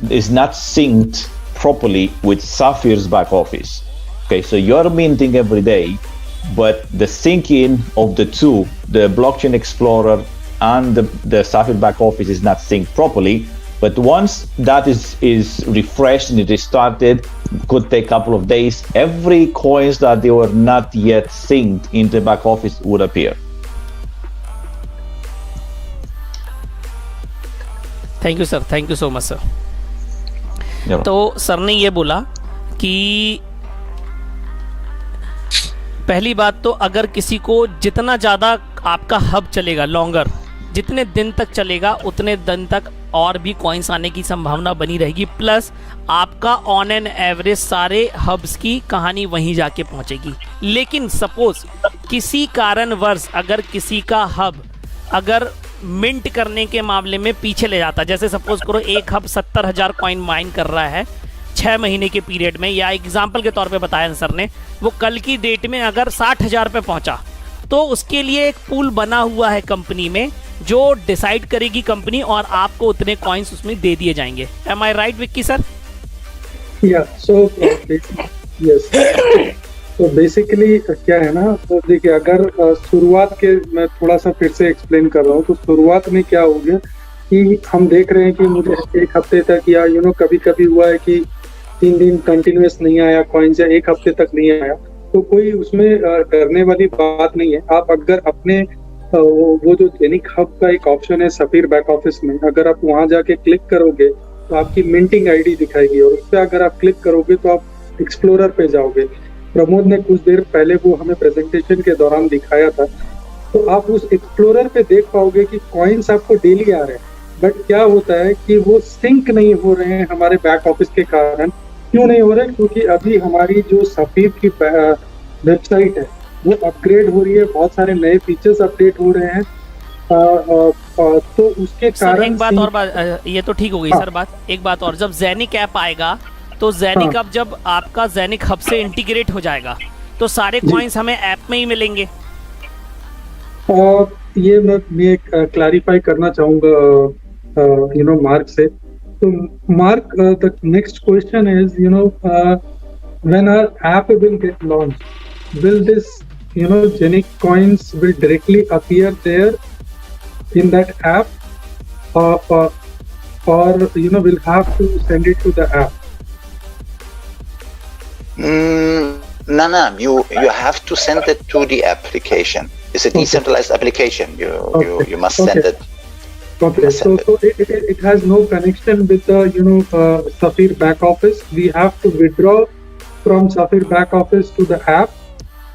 is not synced properly with Sapphire's back office. Okay, so you're minting every day, but the syncing of the two, the Blockchain Explorer and the Sapphire back office, is not synced properly. But once that is refreshed and it is started, could take a couple of days, every coins that they were not yet synced in the back office would appear. Thank you sir, thank you so much sir. तो sir ने ये बोला कि पहली बात तो अगर किसी को जितना ज़्यादा आपका हब चलेगा, लॉन्गर जितने दिन तक चलेगा उतने दिन तक और भी कॉइन्स आने की संभावना बनी रहेगी, प्लस आपका ऑन एन एवरेज सारे हब्स की कहानी वहीं जाके पहुंचेगी। लेकिन सपोज किसी कारणवश अगर किसी का हब अगर मिंट करने के मामले में पीछे ले जाता, जैसे सपोज करो एक हब 70,000 कॉइन माइन कर रहा है 6 महीने के पीरियड में, या एग्जाम्पल के तौर पे बताया सर ने, वो कल की डेट में अगर 60,000 पे पहुंचा, तो उसके लिए एक पूल बना हुआ है कंपनी में जो डिसाइड करेगी कंपनी, और आपको उतने कॉइन्स उसमें दे दिए जाएंगे। एम आई राइट विक्की सर? तो बेसिकली क्या है ना, तो देखिए अगर शुरुआत के, मैं थोड़ा सा फिर से एक्सप्लेन कर रहा हूँ, तो शुरुआत में क्या हो गया कि हम देख रहे हैं कि मुझे एक हफ्ते तक, या कभी कभी हुआ है कि 3 दिन कंटिन्यूस नहीं आया कॉइन्स, या एक हफ्ते तक नहीं आया, तो कोई उसमें डरने वाली बात नहीं है। आप अगर अपने वो जो जेनिक हब का एक ऑप्शन है सफीर बैक ऑफिस में, अगर आप वहां जाके क्लिक करोगे तो आपकी मिंटिंग आईडी दिखाएगी, और उस पर अगर आप क्लिक करोगे तो आप एक्सप्लोरर पे जाओगे। प्रमोद ने कुछ देर पहले वो हमें प्रेजेंटेशन के दौरान दिखाया था, तो आप उस एक्सप्लोरर पे देख पाओगे कि कॉइन्स आपको डेली आ रहे हैं, बट क्या होता है कि वो सिंक नहीं हो रहे हैं हमारे बैक ऑफिस के कारण। क्यों नहीं हो रहे? क्योंकि अभी हमारी जो सफीर की वेबसाइट है वो अपग्रेड हो रही है, बहुत सारे नए फीचर्स अपडेट हो रहे हैं, तो उसके कारण एक बात और ये तो ठीक हो गई सर बात, एक बात और, जब जेनिक ऐप आएगा तो जेनिक अब जब आपका जेनिक हब से इंटीग्रेट हो जाएगा तो सारे कॉइन्स हमें ऐप में ही मिलेंगे। ये मैं क्लैरिफाई करना चाहूंगा मार्क से। तो Mark, the next question is when our app will get launch, will this Genic coins will directly appear there in that app, or we'll have to send it to the app? No, you have to send it to the application. It's a decentralized application. You must send it. Okay, so it has no connection with the Sapphire back office. We have to withdraw from Sapphire back office to the app.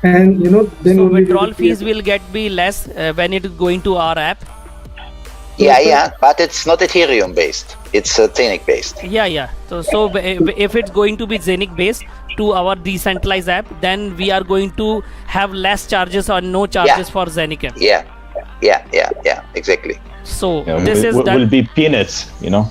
And then so withdrawal fees will be less when it is going to our app. Yeah, but it's not Ethereum based. It's Zenic based. Yeah. So if it's going to be Zenic based to our decentralized app, then we are going to have less charges or no charges for Zenic app. Yeah, exactly. So You know, this is will done. be peanuts, you know.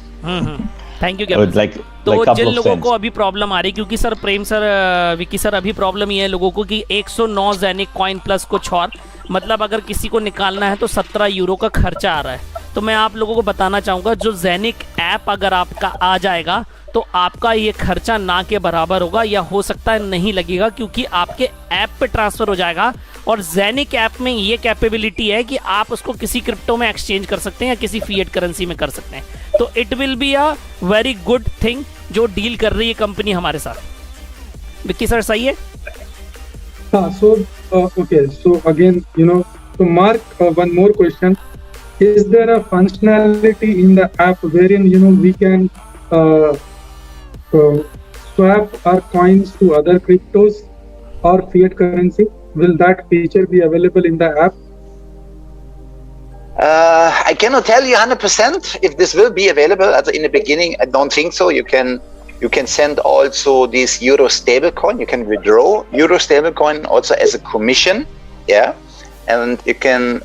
Thank you With like तो couple Jin of लोगों cents. को अभी problem आ रही, क्योंकि sir प्रेम sir Vicky sir अभी problem ये है लोगों को कि 109 जेनिक कॉइन प्लस कुछ और, मतलब अगर किसी को निकालना है तो 17 यूरो का खर्चा आ रहा है। तो मैं आप लोगों को बताना चाहूँगा, जो जेनिक ऐप अगर आपका आ जाएगा तो आपका ये खर्चा ना के बराबर होगा, या हो सकता है नहीं लगेगा, क्योंकि आपके ऐप पे ट्रांसफर हो जाएगा। और जेनिक ऐप में ये कैपेबिलिटी है कि आप उसको किसी क्रिप्टो में एक्सचेंज कर सकते हैं या किसी फिएट करेंसी में कर सकते हैं। तो it will be a very good thing जो डील कर रही है कंपनी हमारे साथ। विक्की सर सही है? So okay, so again, so Mark, one more question: is there a functionality in the app wherein we can swap our coins to other cryptos or fiat currency? Will that feature be available in the app? I cannot tell you 100% if this will be available. In the beginning, I don't think so. You can send also this Euro stablecoin. You can withdraw Euro stablecoin also as a commission, and you can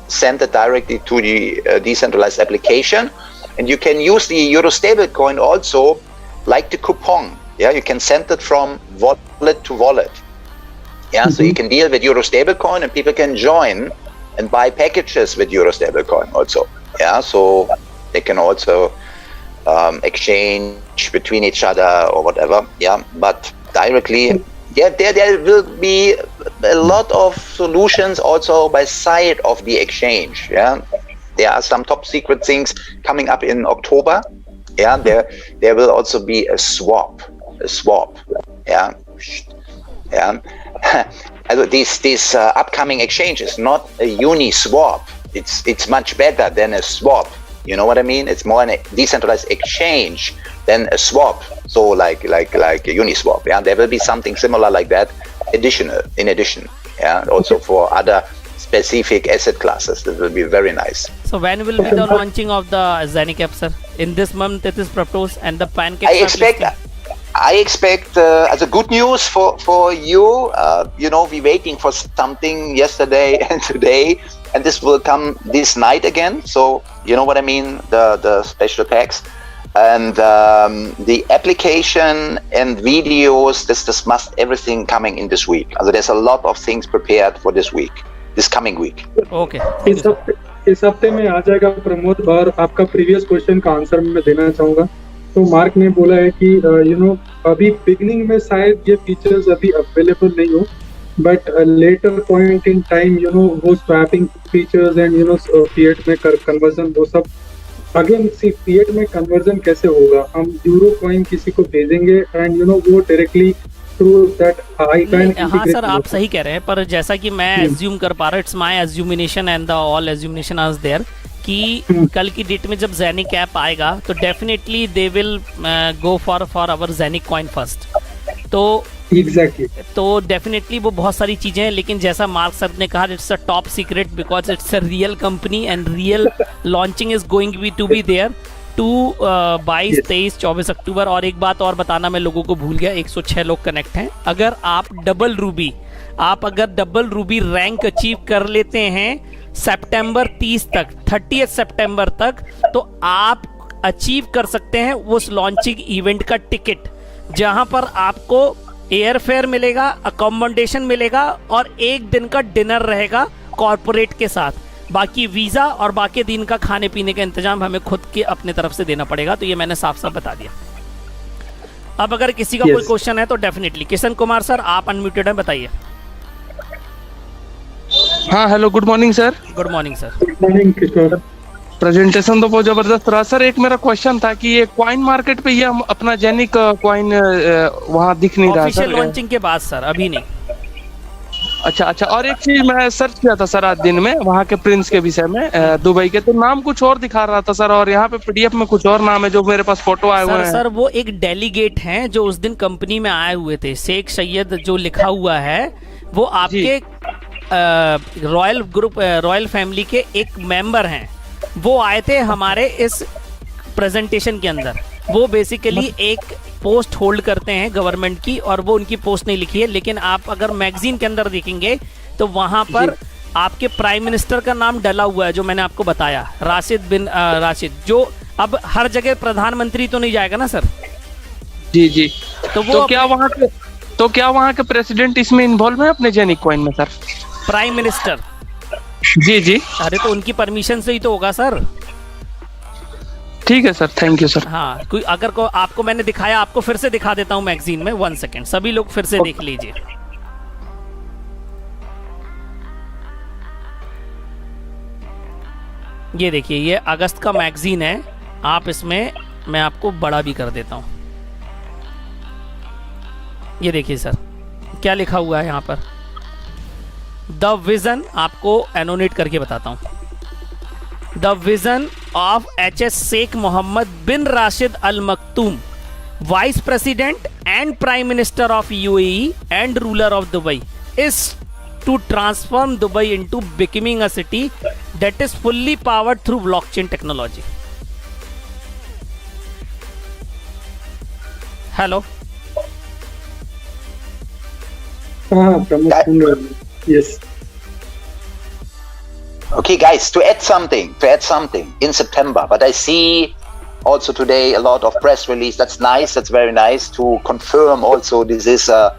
send it directly to the decentralized application, and you can use the Euro stablecoin also like the coupon. You can send it from wallet to wallet. So you can deal with Euro stablecoin, and people can join and buy packages with Euro stablecoin also. So they can also exchange between each other or whatever. But directly, there will be a lot of solutions also by side of the exchange. There are some top secret things coming up in October. There will also be a swap. This upcoming exchange is not a uni swap. It's much better than a swap. You know what I mean? It's more a decentralized exchange than a swap. So like a Uniswap. There will be something similar like that. In addition. Also for other specific asset classes. This will be very nice. So when will be the launching of the Zenic app, sir? In this month it is proposed, and the pancake. I expect as a good news for you. We waiting for something yesterday and today, and this will come this night again. So you know what I mean, the special packs and the application and videos. This must everything coming in this week. So there's a lot of things prepared for this coming week. Okay. इस हफ्ते में आ जाएगा प्रमोद। और आपका previous question का answer मैं देना चाहूंगा। तो मार्क ने बोला है कि अभी बिगनिंग में शायद ये फीचर्स अभी अवेलेबल नहीं हो, but later point in time वो स्वैपिंग फीचर्स एंड फिएट में कन्वर्जन वो सब। अगेन फिएट में कन्वर्जन कैसे होगा? हम यूरो कॉइन किसी को भेजेंगे एंड वो डायरेक्टली थ्रू दैट IBAN। हाँ सर, आप सही कह रहे हैं, पर जैसा कि मैं एज्यूम कर पा रहा हूँ, it's my examination and the all examination are there कि कल की डेट में जब जेनिक ऐप आएगा तो definitely they will go for our Genic coin first. तो एग्जैक्टली तो डेफिनेटली वो बहुत सारी चीजें हैं, लेकिन जैसा मार्क सर ने कहा, it's a top secret because it's a real company and real launching is going to be there to 22, 23, 24 October. और एक बात और बताना मैं लोगों को भूल गया, 106 लोग कनेक्ट हैं। अगर आप डबल रूबी रैंक अचीव कर लेते हैं सितंबर 30 तक, 30 सितंबर तक, तो आप अचीव कर सकते हैं उस लॉन्चिंग इवेंट का टिकट, जहां पर आपको एयर फेयर मिलेगा, अकोमोडेशन मिलेगा और एक दिन का डिनर रहेगा कॉर्पोरेट के साथ। बाकी वीजा और बाकी दिन का खाने पीने का इंतजाम हमें खुद के अपने तरफ से देना पड़ेगा। तो ये मैंने साफ साफ बता दिया। अब अगर किसी का कोई क्वेश्चन है तो डेफिनेटली किशन कुमार सर आप अनम्यूटेड हैं, बताइए। हाँ hello, good morning sir. Good morning sir. Good morning Kishore. Presentation तो बहुत जबरदस्त रहा सर। एक मेरा क्वेश्चन था कि ये क्वाइन मार्केट पे ये अपना जेनिक क्वाइन वहाँ दिख नहीं रहा सर। ऑफिशियल लॉन्चिंग के बाद सर, अभी नहीं। अच्छा। और एक चीज मैं सर्च किया था सर आज दिन में वहाँ के प्रिंस के विषय में, दुबई के, तो नाम कुछ और दिखा रहा था सर, और यहाँ पे PDF में कुछ और नाम है जो मेरे पास फोटो आए हुए हैं। सर वो एक डेलीगेट हैं जो उस दिन कंपनी में आए हुए थे। शेख सैयद जो लिखा हुआ है वो आपके रॉयल फैमिली के एक मेंबर हैं। वो आए थे हमारे इस प्रेजेंटेशन के अंदर। वो बेसिकली एक पोस्ट होल्ड करते हैं गवर्नमेंट की, और वो उनकी पोस्ट नहीं लिखी है, लेकिन आप अगर मैगजीन के अंदर देखेंगे तो वहां पर आपके प्राइम मिनिस्टर का नाम डला हुआ है, जो मैंने आपको बताया, राशिद बिन राशिद, जो अब हर जगह प्रधानमंत्री तो नहीं जाएगा ना सर। जी जी। तो वो तो क्या वहाँ के प्रेसिडेंट इसमें इन्वॉल्व है अपने जेनिक कॉइन में सर? Prime minister. जी जी। अरे तो उनकी परमिशन से ही तो होगा सर। ठीक है सर, थैंक यू सर। हाँ, कोई अगर को आपको मैंने दिखाया, आपको फिर से दिखा देता हूँ मैगजीन में, 1 सेकेंड, सभी लोग फिर से देख लीजिए। ये देखिए, ये अगस्त का मैगजीन है। आप इसमें, मैं आपको बड़ा भी कर देता हूँ। ये देखिए सर, क्या लिखा हुआ है यहाँ पर, द विजन, आपको एनोनेट करके बताता हूँ। The vision of HS Sheikh Mohammed bin Rashid Al Maktoum, Vice President and Prime Minister of UAE and ruler of Dubai, is to transform Dubai into becoming a city that is fully powered through blockchain technology. Hello. Yes. Okay, guys, to add something in September, but I see also today a lot of press release. That's nice. That's very nice to confirm also this is a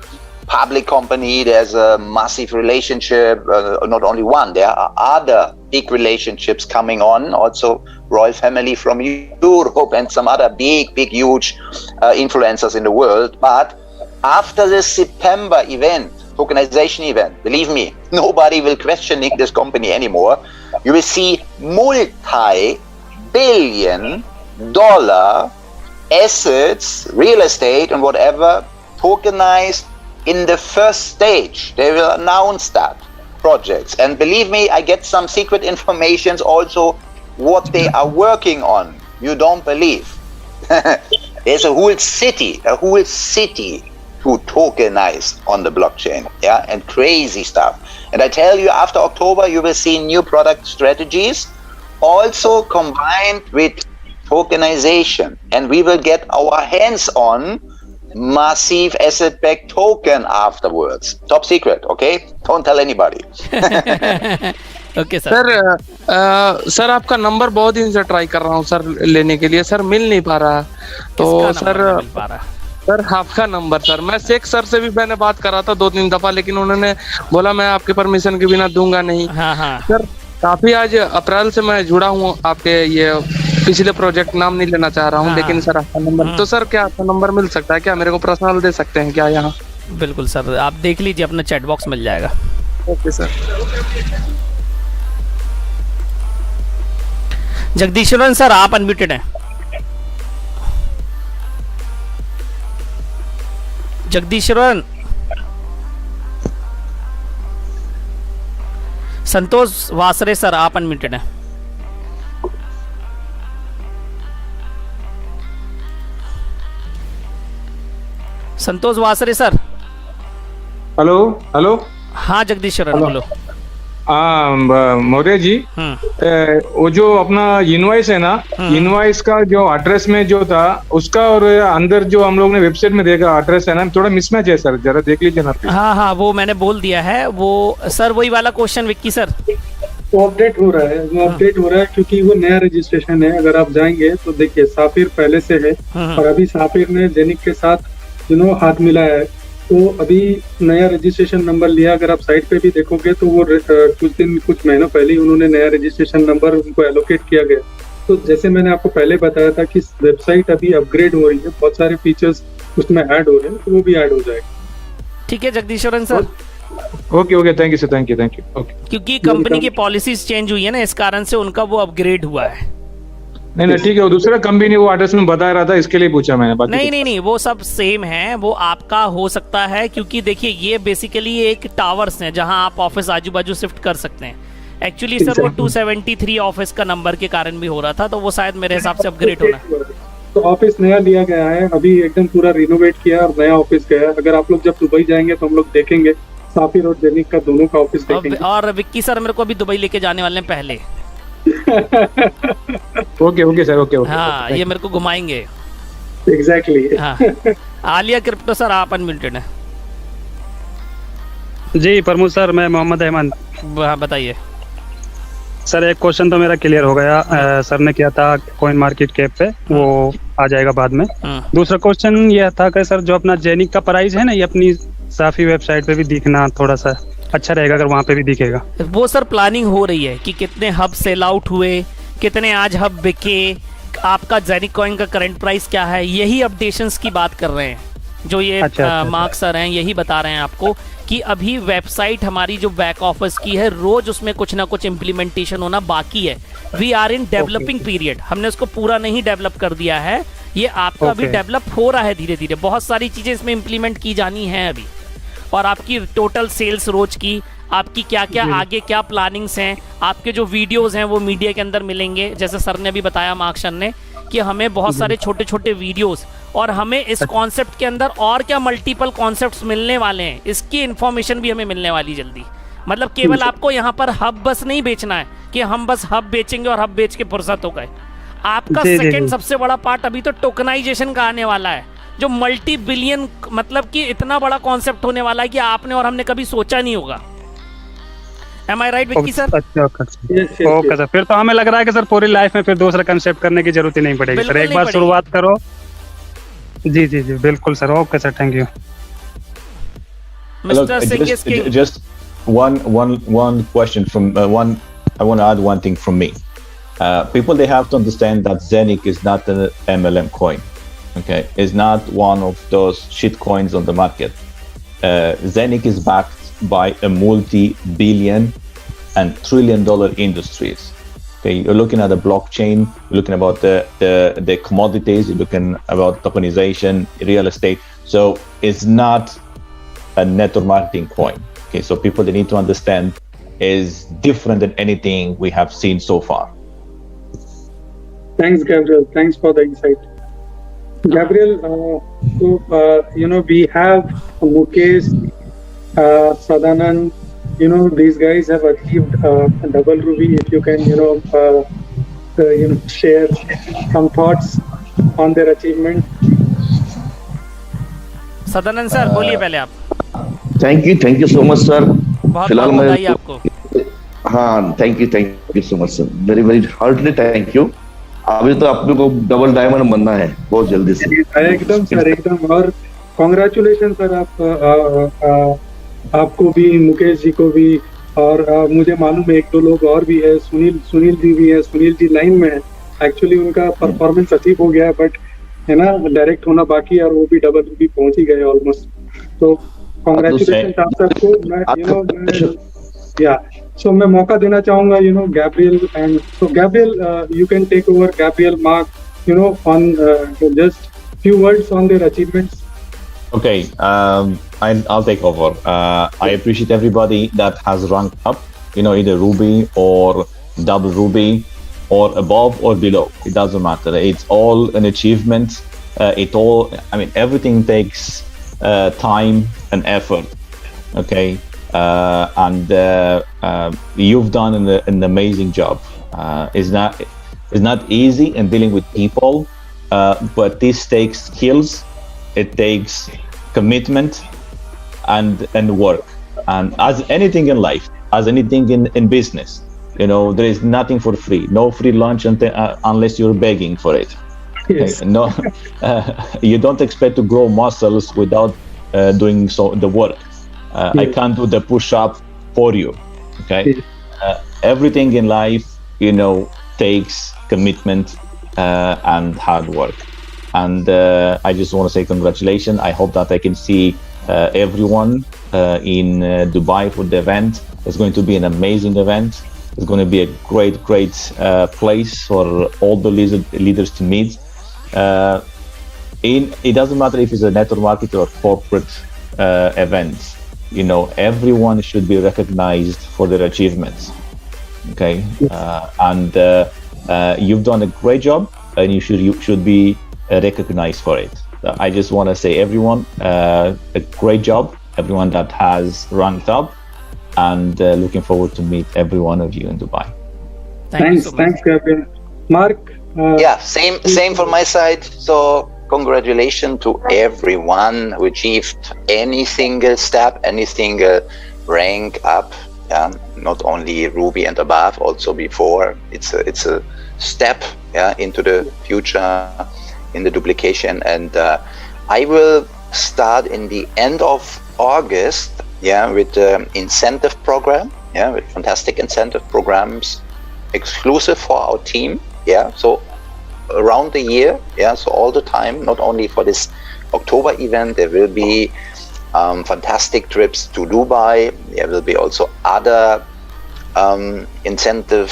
public company. There's a massive relationship, not only one, there are other big relationships coming on, also royal family from Europe and some other big, huge influencers in the world. But after the September event, tokenization event, believe me, nobody will questioning this company anymore. You will see multi-billion-dollar assets, real estate and whatever, tokenized in the first stage. They will announce that projects. And believe me, I get some secret informations also what they are working on. You don't believe. There's a whole city to tokenize on the blockchain, yeah, and crazy stuff. And I tell you, after October, you will see new product strategies also combined with tokenization, and we will get our hands on massive asset-backed token afterwards. Top secret, okay? Don't tell anybody. Okay sir. Sir आपका number बहुत दिन से try कर रहा हूँ sir लेने के लिए, सर मिल नहीं पा रहा। तो सर आपका नंबर सर, मैं शेख सर से भी मैंने बात करा था 2-3 दफा, लेकिन उन्होंने बोला मैं आपके परमिशन के बिना दूंगा नहीं। हाँ। सर काफी आज अप्रैल से मैं जुड़ा हूँ आपके ये पिछले प्रोजेक्ट, नाम नहीं लेना चाह रहा हूँ, लेकिन सर आपका नंबर, तो सर क्या आपका नंबर मिल सकता है क्या? मेरे को पर्सनल दे सकते हैं क्या यहाँ? बिल्कुल सर, आप देख लीजिए, अपना चैट बॉक्स मिल जाएगा। Okay sir. जगदीश्वरन सर, आप अनम्यूटेड हैं। जगदीश्वरन। संतोष वासरे सर, आप अनम्यूटेड हैं। संतोष वासरे सर। हेलो। हाँ जगदीश्वरन, बोलो। मौर्य जी, वो जो अपना इनवॉइस है ना, इनवॉइस का जो एड्रेस में जो था उसका और अंदर जो हम लोग ने वेबसाइट में देखा एड्रेस है ना, थोड़ा मिसमैच है सर, जरा देख लीजिए ना। हाँ, वो मैंने बोल दिया है। वो सर वही वाला क्वेश्चन विक्की सर, वो अपडेट हो रहा है, क्योंकि वो नया रजिस्ट्रेशन है। अगर आप जाएंगे तो देखिए, साफिर पहले से है और अभी साफिर ने जेनिक के साथ हाथ मिलाया है, तो अभी नया रजिस्ट्रेशन नंबर लिया। अगर आप साइट पे भी देखोगे तो वो कुछ महीनों पहले ही उन्होंने नया रजिस्ट्रेशन नंबर उनको एलोकेट किया गया। तो जैसे मैंने आपको पहले बताया था कि वेबसाइट अभी अपग्रेड हो रही है, बहुत सारे फीचर्स उसमें ऐड हो रहे हैं, तो वो भी ऐड हो जाएगा। ठीक है Jagadeeswaran sir. Okay, thank you sir, thank you. Okay, क्योंकि कंपनी की पॉलिसीज चेंज हुई है ना, इस कारण से उनका वो अपग्रेड हुआ है। नहीं ठीक है, वो दूसरा कंपनी वो एड्रेस में बता रहा था, इसके लिए पूछा मैंने। नहीं, वो सब सेम है। वो आपका हो सकता है, क्योंकि देखिए ये बेसिकली एक टावर्स हैं जहां आप ऑफिस आजू बाजू शिफ्ट कर सकते हैं। एक्चुअली सर वो 273 ऑफिस का नंबर के कारण भी हो रहा था, तो वो शायद मेरे हिसाब से अपग्रेड होना। तो ऑफिस नया लिया गया है, अभी एकदम पूरा रिनोवेट किया और नया ऑफिस गया। अगर आप लोग जब दुबई जाएंगे तो हम लोग देखेंगे साफिर और जेनिक का दोनों का ऑफिस देखेंगे। और विक्की सर मेरे को अभी दुबई लेके जाने वाले हैं पहले। Okay sir, okay. हाँ, ये मेरे को घुमाएंगे। Exactly. हाँ, आलिया क्रिप्टो सर, आप अनम्यूटेड हैं। जी प्रमोद सर, मैं मोहम्मद अहमद। हाँ, बताइए सर, एक क्वेश्चन तो मेरा क्लियर हो गया। सर ने किया था कॉइन मार्केट कैप पे, वो आ जाएगा बाद में। दूसरा क्वेश्चन ये था कि सर जो अपना जेनिक का प्राइस है ना, ये अपनी साफी वेबसाइट पे भी दिखना थोड़ा सा अच्छा रहेगा अगर वहाँ पे भी दिखेगा। वो सर प्लानिंग हो रही है कि कितने हब सेल आउट हुए, कितने आज हब बिके, आपका जेनिक कॉइन का करंट प्राइस क्या है, यही अपडेशंस की बात कर रहे हैं। जो ये मार्क सर हैं, यही बता रहे हैं आपको कि अभी वेबसाइट हमारी जो बैक ऑफिस की है, रोज उसमें कुछ ना कुछ इम्प्लीमेंटेशन होना बाकी है। We are in developing period, हमने उसको पूरा नहीं डेवलप कर दिया है, ये आपका अभी डेवलप हो रहा है धीरे धीरे। बहुत सारी चीजें इसमें इम्प्लीमेंट की जानी है अभी, और आपकी टोटल सेल्स रोज की, आपकी क्या क्या आगे क्या प्लानिंग्स हैं, आपके जो वीडियोस हैं वो मीडिया के अंदर मिलेंगे। जैसे सर ने भी बताया, मार्क सर ने, कि हमें बहुत सारे छोटे छोटे वीडियोस, और हमें इस कॉन्सेप्ट के अंदर और क्या मल्टीपल कॉन्सेप्ट्स मिलने वाले हैं, इसकी इन्फॉर्मेशन भी हमें मिलने वाली जल्दी। मतलब केवल आपको यहाँ पर हब बस नहीं बेचना है कि हम बस हब बेचेंगे और हब बेच के फुर्सत हो गए। आपका सेकंड सबसे बड़ा पार्ट अभी तो टोकनाइजेशन का आने वाला है, जो मल्टी बिलियन, मतलब कि इतना बड़ा कॉन्सेप्ट होने वाला है कि आपने और हमने कभी सोचा नहीं होगा। Am I right, Vicky sir? Okay sir, फिर तो हमें लग रहा है कि सर पूरी लाइफ में फिर दूसरा कंसेप्ट करने की जरूरत ही नहीं पड़ेगी सर, एक बार शुरुआत करो। जी जी जी बिल्कुल sir, okay sir, thank you. Mr. Singh is king. Just one question from one. I want to add one thing from me. People, they have to understand that Zenik is not an MLM coin. Okay, it's not one of those shit coins on the market. Zenik is backed by a multi-billion and trillion-dollar industries. Okay, you're looking at the blockchain, you're looking about the commodities, you're looking about tokenization, real estate. So it's not a network marketing coin. Okay, so people, they need to understand is different than anything we have seen so far. Thanks, Gabriel. Thanks for the insight. Gabriel, we have Mukesh, Sadanand, these guys have achieved a double ruby. If you can, share some thoughts on their achievement. Sadanand sir, बोलिए पहले आप। Thank you so much sir. फिलहाल मैं आपको, हाँ, thank you so much sir, very very heartily thank you. अभी तो अपने को डबल डायमंड बनना है बहुत जल्दी से। एकदम सर, एकदम। और कॉन्ग्रेचुलेशन सर, आपको भी, मुकेश जी को भी, और मुझे मालूम है एक दो लोग और भी है, सुनील जी भी है। सुनील जी लाइन में है, एक्चुअली उनका परफॉर्मेंस अचीव हो गया है, बट है ना, डायरेक्ट होना बाकी है, और वो भी डबल भी पहुंच ही गए ऑलमोस्ट। तो कॉन्ग्रेचुलेशन आप सबको। सो मैं मौका देना चाहूंगा Gabriel, and so Gabriel, you can take over. Gabriel, Mark, on just few words on their achievements. Okay, I'll take over. I appreciate everybody that has ranked up, either Ruby or double Ruby or above or below. It doesn't matter. It's all an achievement. Everything takes time and effort. Okay, and you've done an amazing job. It's not easy in dealing with people, but this takes skills. It takes commitment and work. And as anything in life, as anything in business, there is nothing for free. No free lunch unless you're begging for it. Yes. Okay? No, you don't expect to grow muscles without doing the work. I can't do the push-up for you. Okay. Everything in life, takes commitment and hard work. And I just want to say congratulations. I hope that I can see everyone in Dubai for the event. It's going to be an amazing event. It's going to be a great place for all the leaders to meet. It doesn't matter if it's a network marketing or corporate events. Everyone should be recognized for their achievements. Okay, and you've done a great job, and you should be recognized for it. I just want to say everyone, a great job, everyone that has ranked up, and looking forward to meet every one of you in Dubai. Thanks, thanks, Gabriel. Mark. Yeah, same from my side. So congratulations to everyone who achieved any single step, any single rank up. Yeah, not only Ruby and above, also before. It's a step, yeah, into the future in the duplication, and I will start in the end of August, yeah, with the incentive program, yeah, with fantastic incentive programs exclusive for our team, yeah. So around the year, yeah, so all the time, not only for this October event, there will be fantastic trips to Dubai. There will be also other incentive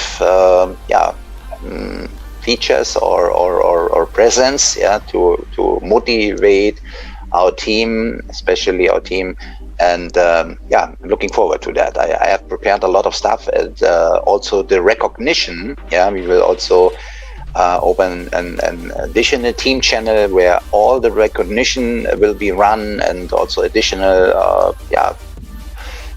features or presence, yeah, to motivate our team, especially our team. And yeah, I'm looking forward to that. I have prepared a lot of stuff, and also the recognition. Yeah, we will also open an additional team channel where all the recognition will be run, and also additional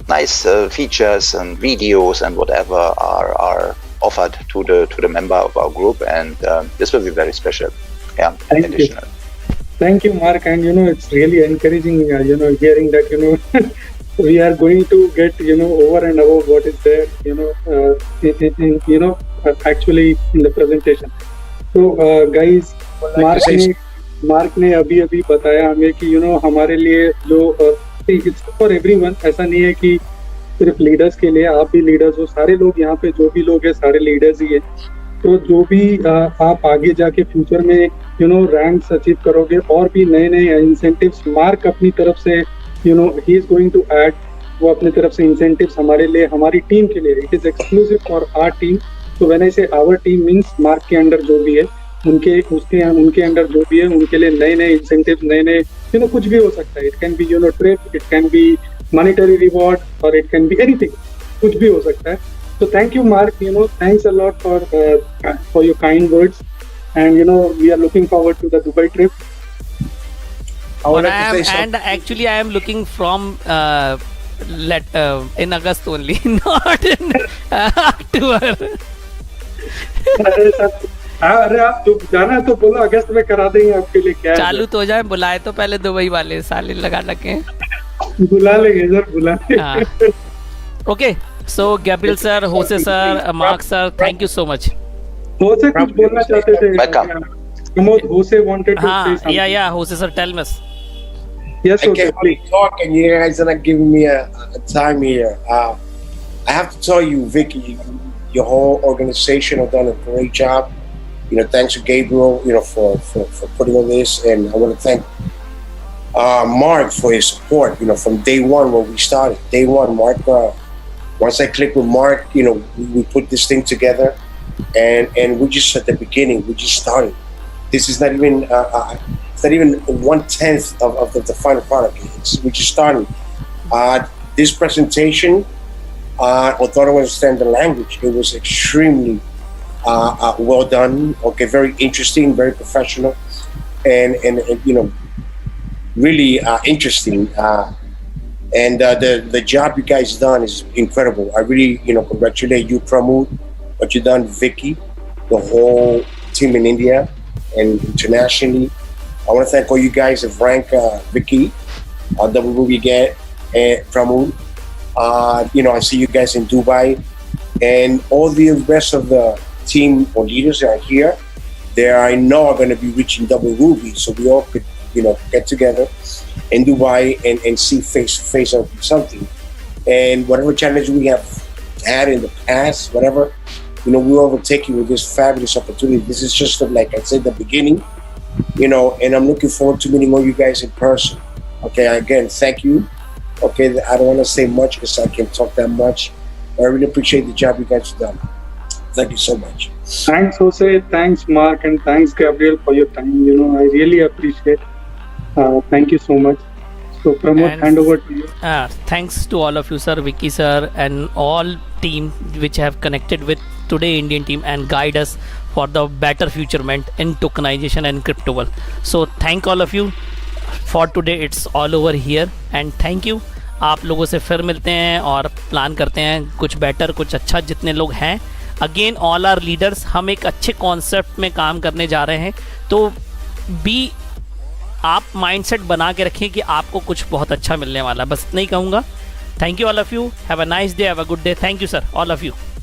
nice features and videos and whatever are offered to the member of our group, and this will be very special. Yeah, additional. Thank you, Mark. And it's really encouraging, hearing that we are going to get over and above what is there, actually in the presentation. So guys, mark ने अभी बताया हमें कि हमारे लिए जो it's for everyone, ऐसा नहीं है कि सिर्फ लीडर्स के लिए, आप भी लीडर्स हो, सारे लोग यहाँ पे जो भी लोग हैं सारे लीडर्स ही है। तो जो भी आप आगे जाके फ्यूचर में रैंक्स अचीव करोगे और भी नए नए इंसेंटिव्स मार्क अपनी तरफ से ही इज गोइंग टू ऐड, वो अपनी तरफ से इंसेंटिव्स हमारे लिए, हमारी टीम के लिए, it is exclusive for our team. तो when I say our team means Mark के अंडर जो भी है उनके अंडर जो भी है उनके लिए नए नए इंसेंटिव्स, नए नए कुछ भी हो सकता है। It can be trip, it can be monetary reward, और इट कैन बी एनीथिंग, कुछ भी हो सकता है। So thank you, Mark. Thanks a lot for your kind words, and we are looking forward to the Dubai trip. Actually, I am looking from in August only, not in October. अरे आप तो जाना है तो बोलो, अगस्त में करा देंगे आपके लिए। क्या चालू तो हो जाए, बुलाए तो पहले दुबई वाले साले लगा लगे, बुला लेंगे सर, बुला लेंगे। Okay, so Gabriel sir, Jose sir, Mark sir, thank you so much. Jose कुछ बोलना चाहते थे? Welcome. Jose wanted to say something. Yeah, Jose sir, tell us. Yes, I Jose. can't really talk, and you guys are not giving me a time here. I have to tell you, Vicky, your whole organization have done a great job. Thanks to Gabriel, for putting on this, and I want to thank Mark for his support. From day one when we started, day one, Mark. Once I clicked with Mark, we put this thing together, and we just at the beginning, we just started. This is not even it's not even 1/10 of the final product. We just started. This presentation, although I don't understand the language, it was extremely well done. Okay, very interesting, very professional, and really interesting. And the job you guys done is incredible. I really, congratulate you, Pramod, what you done, Vicky, the whole team in India and internationally. I want to thank all you guys of rank, Vicky, Double Ruby again, and Pramod. I see you guys in Dubai, and all the rest of the team or leaders that are here. They I know are going to be reaching Double Ruby, so we all could, get together in Dubai and see face to face or something. And whatever challenge we have had in the past, whatever, we're overtaking with this fabulous opportunity. This is just like I said, the beginning, and I'm looking forward to meeting all you guys in person. Okay, again, thank you. Okay, I don't want to say much because I can't talk that much. But I really appreciate the job you guys have done. Thank you so much. Thanks, Jose. Thanks, Mark, and thanks, Gabriel, for your time. I really appreciate. Thank you so much. So, Pramod, hand over to you. Thanks to all of you, sir, Vicky sir, and all team which have connected with today Indian team and guide us for the better futurement in tokenization and crypto world. So thank all of you for today. It's all over here, and thank you. आप लोगों से फिर मिलते हैं और plan करते हैं कुछ बेटर, कुछ अच्छा, जितने लोग हैं अगेन ऑल आर लीडर्स, हम एक अच्छे कॉन्सेप्ट में काम करने जा रहे हैं, तो बी आप माइंडसेट बना के रखें कि आपको कुछ बहुत अच्छा मिलने वाला है। बस इतना ही कहूँगा। Thank you all of you, have a nice day, have a good day. Thank you sir, all of you.